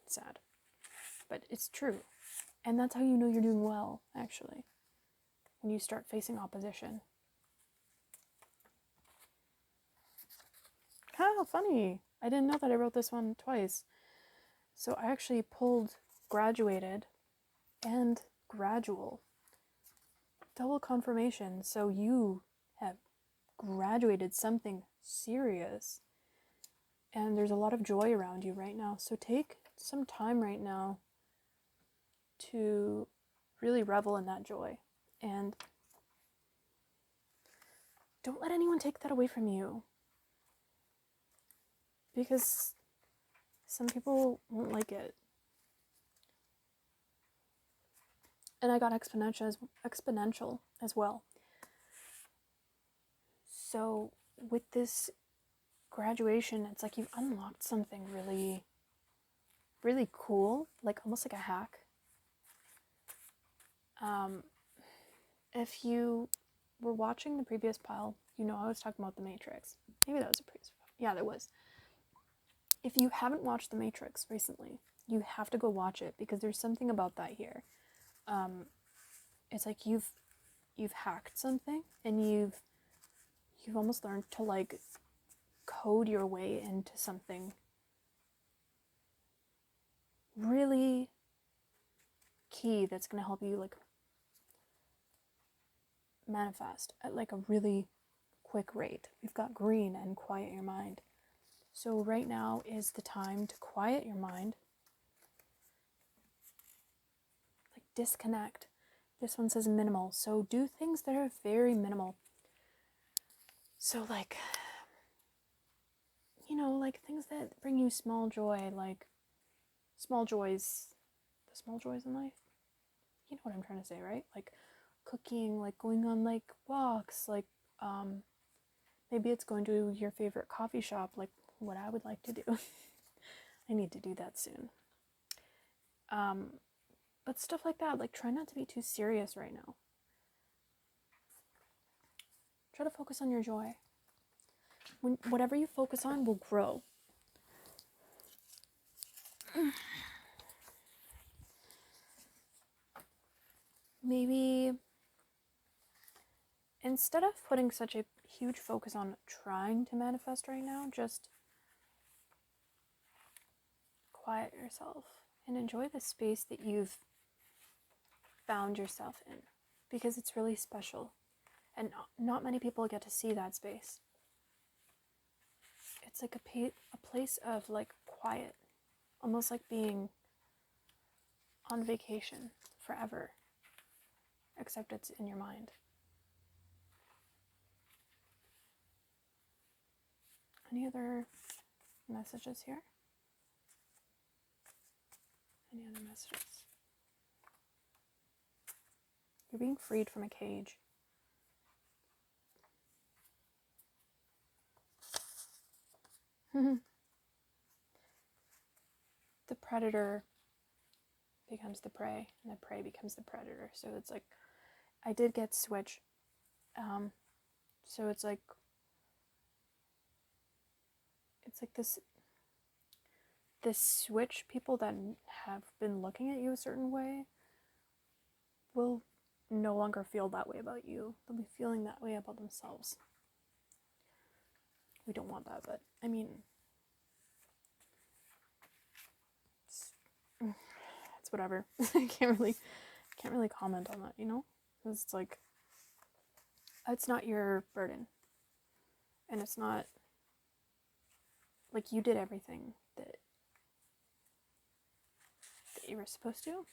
sad, but it's true. And that's how you know you're doing well, actually, when you start facing opposition. How funny! I didn't know that I wrote this one twice. So I actually pulled graduated and gradual. Double confirmation. So you have graduated something serious. And there's a lot of joy around you right now. So take some time right now to really revel in that joy. And don't let anyone take that away from you. Because some people won't like it. And I got exponential as well. So with this graduation, it's like you've unlocked something really, really cool, like almost like a hack. If you were watching the previous pile, you know I was talking about The Matrix. Maybe that was a previous pile. Yeah, that was. If you haven't watched The Matrix recently, you have to go watch it because there's something about that here. It's like you've hacked something and you've almost learned to like code your way into something really key that's going to help you like manifest at like a really quick rate. We've got green and quiet your mind. So right now is the time to quiet your mind, like disconnect. This one says minimal, so do things that are very minimal. So like, you know, like things that bring you small joy, like small joys, the small joys in life. You know what I'm trying to say, right? Like cooking, like going on like walks, like maybe it's going to your favorite coffee shop, like what I would like to do. I need to do that soon. But stuff like that, like try not to be too serious right now. Try to focus on your joy. Whatever you focus on will grow. Maybe instead of putting such a huge focus on trying to manifest right now, just quiet yourself and enjoy the space that you've found yourself in, because it's really special and not many people get to see that space. It's like a place of like quiet, almost like being on vacation forever, except it's in your mind. Any other messages here? Any other messages? You're being freed from a cage. The predator becomes the prey, and the prey becomes the predator. So it's like, I did get switch. So it's like this switch, people that have been looking at you a certain way will no longer feel that way about you. They'll be feeling that way about themselves. We don't want that, but I mean, it's whatever. I can't really comment on that, you know? Because it's like, it's not your burden. And it's not like you did everything that you were supposed to.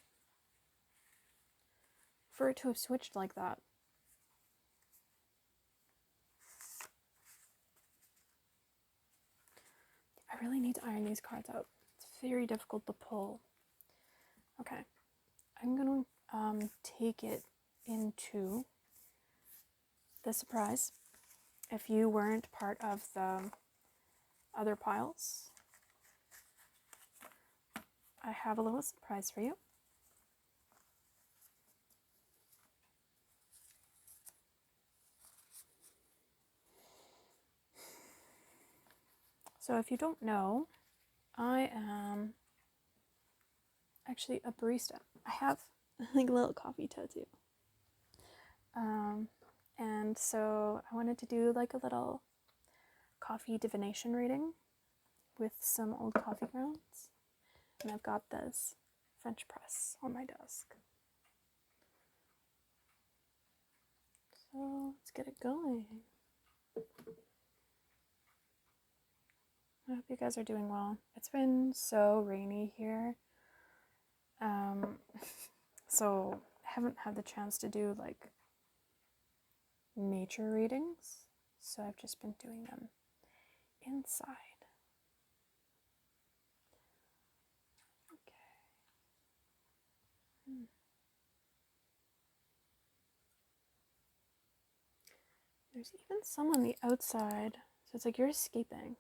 For it to have switched like that, I really need to iron these cards out. It's very difficult to pull. Okay, I'm gonna take it into the surprise. If you weren't part of the other piles, I have a little surprise for you. So if you don't know, I am actually a barista. I have like a little coffee tattoo. And so I wanted to do like a little coffee divination reading with some old coffee grounds. And I've got this French press on my desk. So let's get it going. I hope you guys are doing well. It's been so rainy here. So I haven't had the chance to do like nature readings. So I've just been doing them inside. Okay. There's even some on the outside. So it's like you're escaping.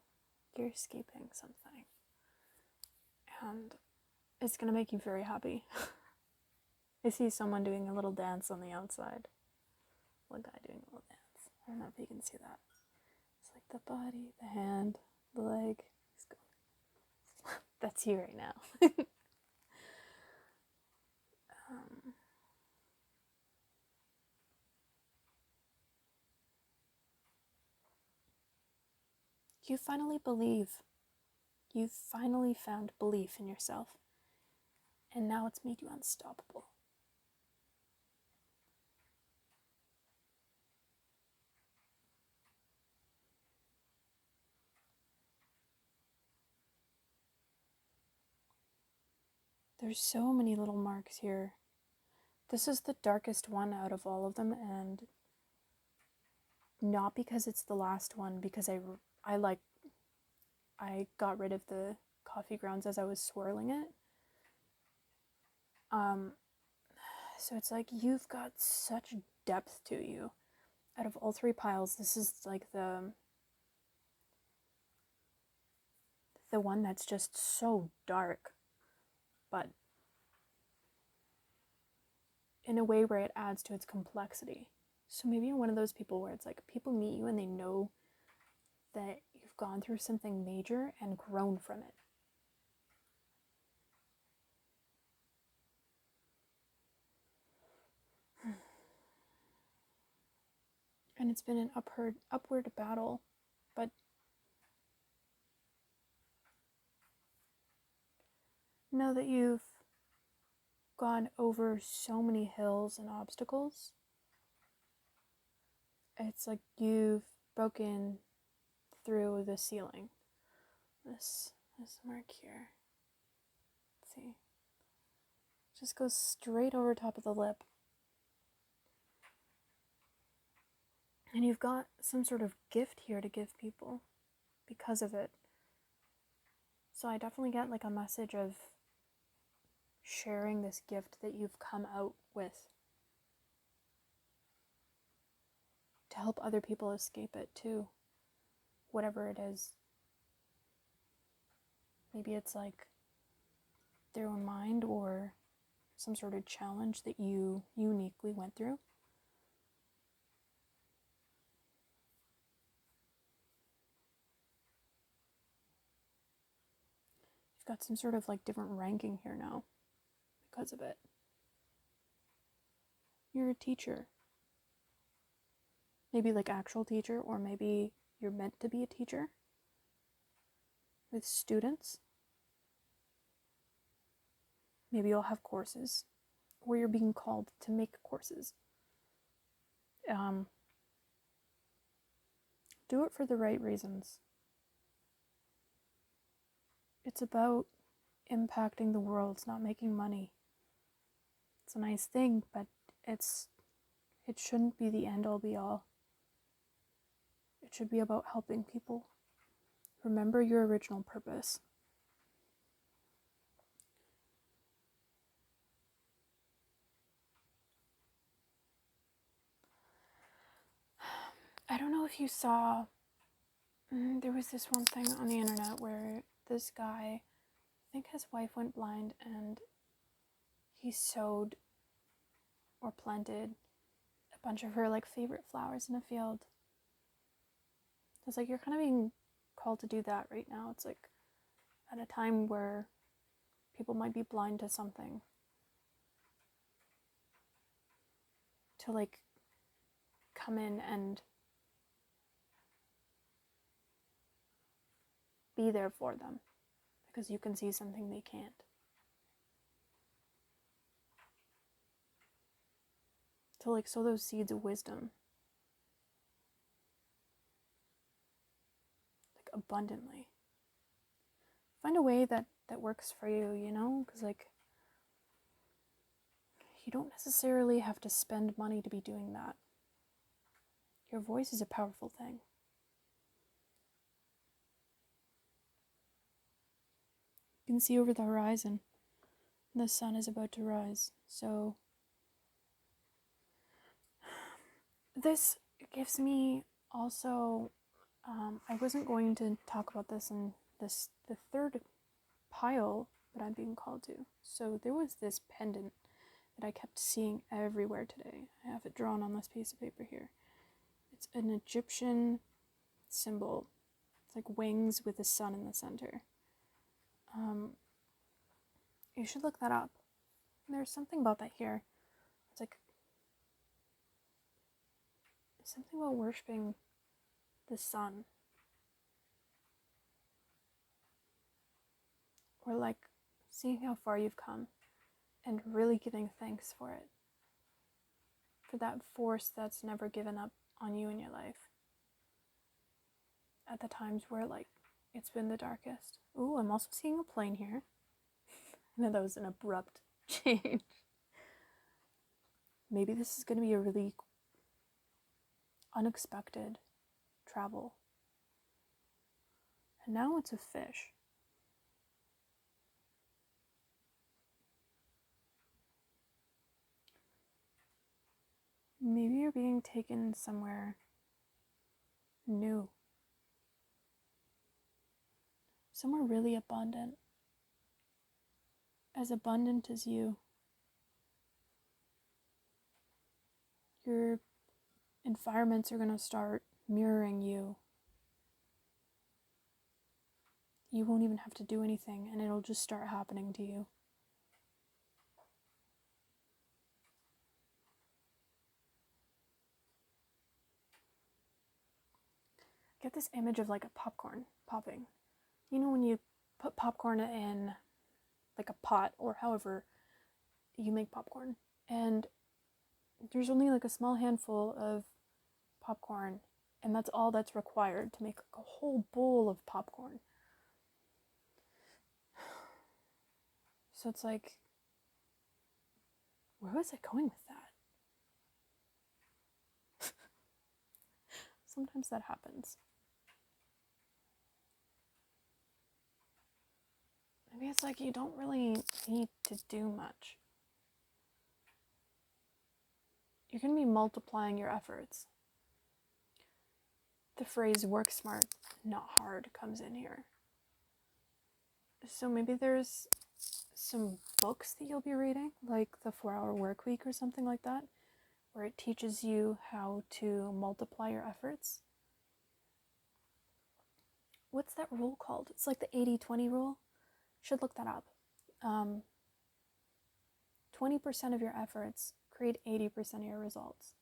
You're escaping something. And it's going to make you very happy. I see someone doing a little dance on the outside. A guy doing a little dance. I don't know if you can see that. It's like the body, the hand, the leg. He's going. That's you right now. You finally believe. You finally found belief in yourself. and now it's made you unstoppable. There's so many little marks here. This is the darkest one out of all of them, and not because it's the last one, because I got rid of the coffee grounds as I was swirling it. So it's like you've got such depth to you. Out of all three piles, this is like the one that's just so dark, but in a way where it adds to its complexity. So maybe you're one of those people where it's like people meet you and they know that you've gone through something major and grown from it. And it's been an upward battle, but know that you've gone over so many hills and obstacles. It's like you've broken through the ceiling. This mark here. Let's see. Just goes straight over top of the lip. And you've got some sort of gift here to give people because of it. So I definitely get like a message of sharing this gift that you've come out with to help other people escape it too. Whatever it is. Maybe it's like their own mind or some sort of challenge that you uniquely went through. You've got some sort of like different ranking here now because of it. You're a teacher. Maybe like actual teacher, or maybe you're meant to be a teacher with students. Maybe you'll have courses, or you're being called to make courses. Do it for the right reasons. It's about impacting the world. It's not making money. It's a nice thing, but it shouldn't be the end all be all. It should be about helping people. Remember your original purpose. I don't know if you saw, there was this one thing on the internet where this guy, I think his wife went blind, and he sowed or planted a bunch of her like favorite flowers in a field. It's like you're kind of being called to do that right now. It's like at a time where people might be blind to something, to like come in and be there for them because you can see something they can't. To like sow those seeds of wisdom like abundantly. Find a way that works for you, you know, because like you don't necessarily have to spend money to be doing that. Your voice is a powerful thing. You can see over the horizon. The sun is about to rise. So this gives me also, I wasn't going to talk about this in the third pile that I'm being called to. So there was this pendant that I kept seeing everywhere today. I have it drawn on this piece of paper here. It's an Egyptian symbol. It's like wings with the sun in the center. You should look that up. There's something about that here. It's like something about worshiping the sun. Or like seeing how far you've come and really giving thanks for it, for that force that's never given up on you in your life at the times where like it's been the darkest. Ooh, I'm also seeing a plane here. I know that was an abrupt change. Maybe this is going to be a really unexpected travel. And now it's a fish. Maybe you're being taken somewhere new. Somewhere really abundant. As abundant as you. Your environments are going to start mirroring you. You won't even have to do anything, and it'll just start happening to you. Get this image of like a popcorn popping. You know when you put popcorn in like a pot or however you make popcorn, and there's only like a small handful of popcorn, and that's all that's required to make like a whole bowl of popcorn. So it's like, where was I going with that? Sometimes that happens. Maybe it's like you don't really need to do much. You're going to be multiplying your efforts. The phrase work smart, not hard comes in here. So maybe there's some books that you'll be reading, like the 4-Hour Workweek or something like that, where it teaches you how to multiply your efforts. What's that rule called? It's like the 80-20 rule. Should look that up. 20% of your efforts create 80% of your results.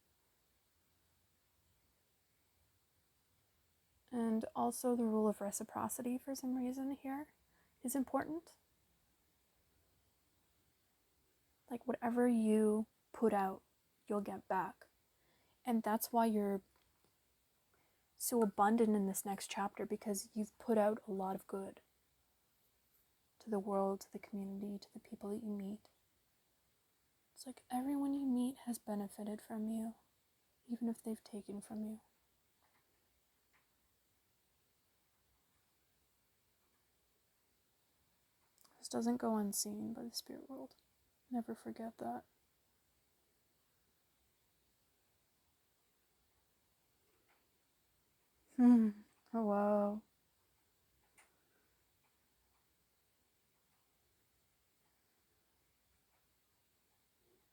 And also the rule of reciprocity for some reason here is important. Like whatever you put out, you'll get back. And that's why you're so abundant in this next chapter, because you've put out a lot of good to the world, to the community, to the people that you meet. It's like everyone you meet has benefited from you, even if they've taken from you. This doesn't go unseen by the spirit world. Never forget that. Oh, wow.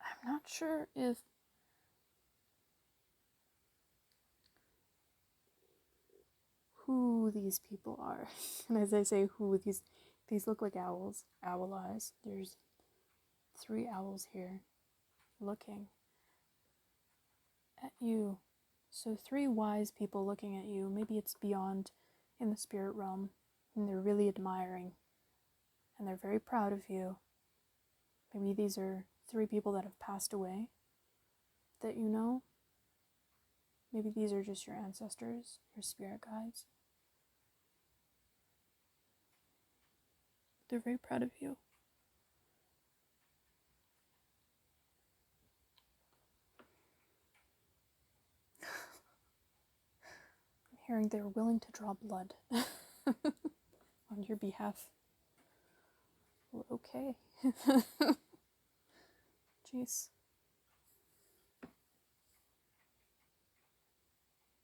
I'm not sure if who these people are. And as I say who, these look like owls, owl eyes. There's 3 owls here looking at you. So 3 wise people looking at you. Maybe it's beyond in the spirit realm, and they're really admiring, and they're very proud of you. Maybe these are 3 people that have passed away that you know. Maybe these are just your ancestors, your spirit guides. They're very proud of you. I'm hearing they're willing to draw blood on your behalf. Well, okay. Jeez.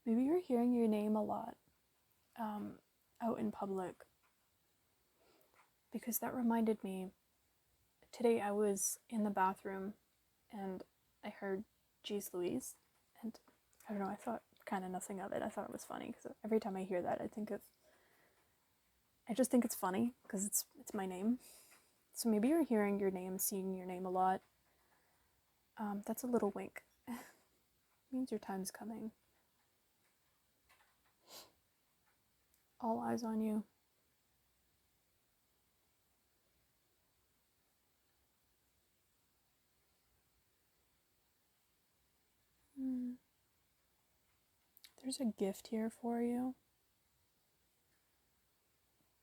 Maybe you're hearing your name a lot out in public, because that reminded me, today I was in the bathroom and I heard "Geez Louise," and I don't know, I thought kind of nothing of it. I thought it was funny, because every time I hear that I just think it's funny, because it's my name. So maybe you're hearing your name, seeing your name a lot. That's a little wink. It means your time's coming. All eyes on you. there's a gift here for you.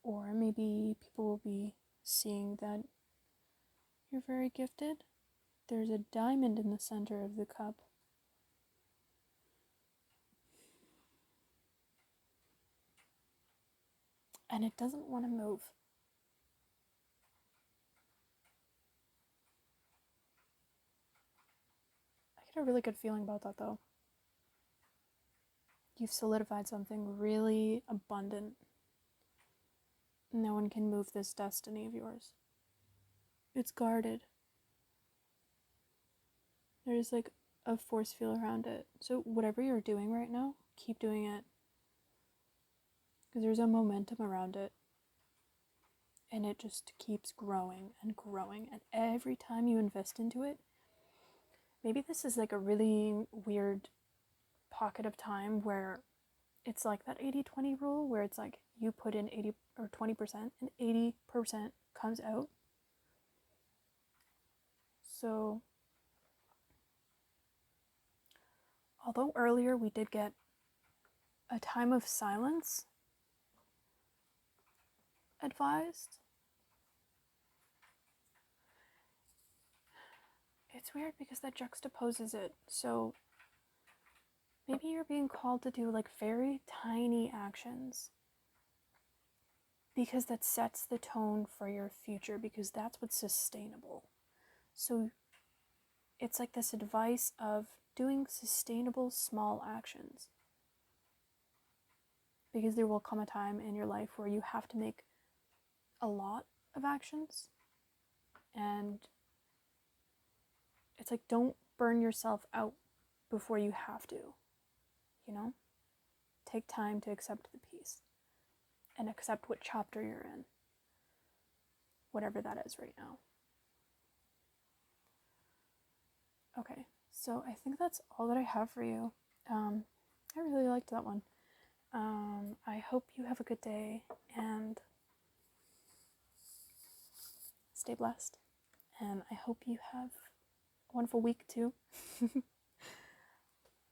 Or maybe people will be seeing that you're very gifted. There's a diamond in the center of the cup. And it doesn't want to move. I get a really good feeling about that though. You've solidified something really abundant. No one can move this destiny of yours. It's guarded. There's like a force field around it. So whatever you're doing right now, keep doing it. Because there's a momentum around it. And it just keeps growing and growing. And every time you invest into it, maybe this is like a really weird pocket of time where it's like that 80-20 rule where it's like you put in 80 or 20% and 80% comes out. So although earlier we did get a time of silence advised, it's weird because that juxtaposes it. So maybe you're being called to do like very tiny actions because that sets the tone for your future, because that's what's sustainable. So it's like this advice of doing sustainable small actions, because there will come a time in your life where you have to make a lot of actions, and it's like, don't burn yourself out before you have to, you know? Take time to accept the peace and accept what chapter you're in, whatever that is right now. Okay, so I think that's all that I have for you. I really liked that one. I hope you have a good day and stay blessed. And I hope you have a wonderful week too.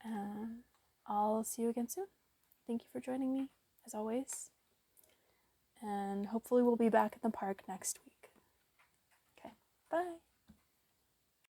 And I'll see you again soon. Thank you for joining me, as always. And hopefully we'll be back at the park next week.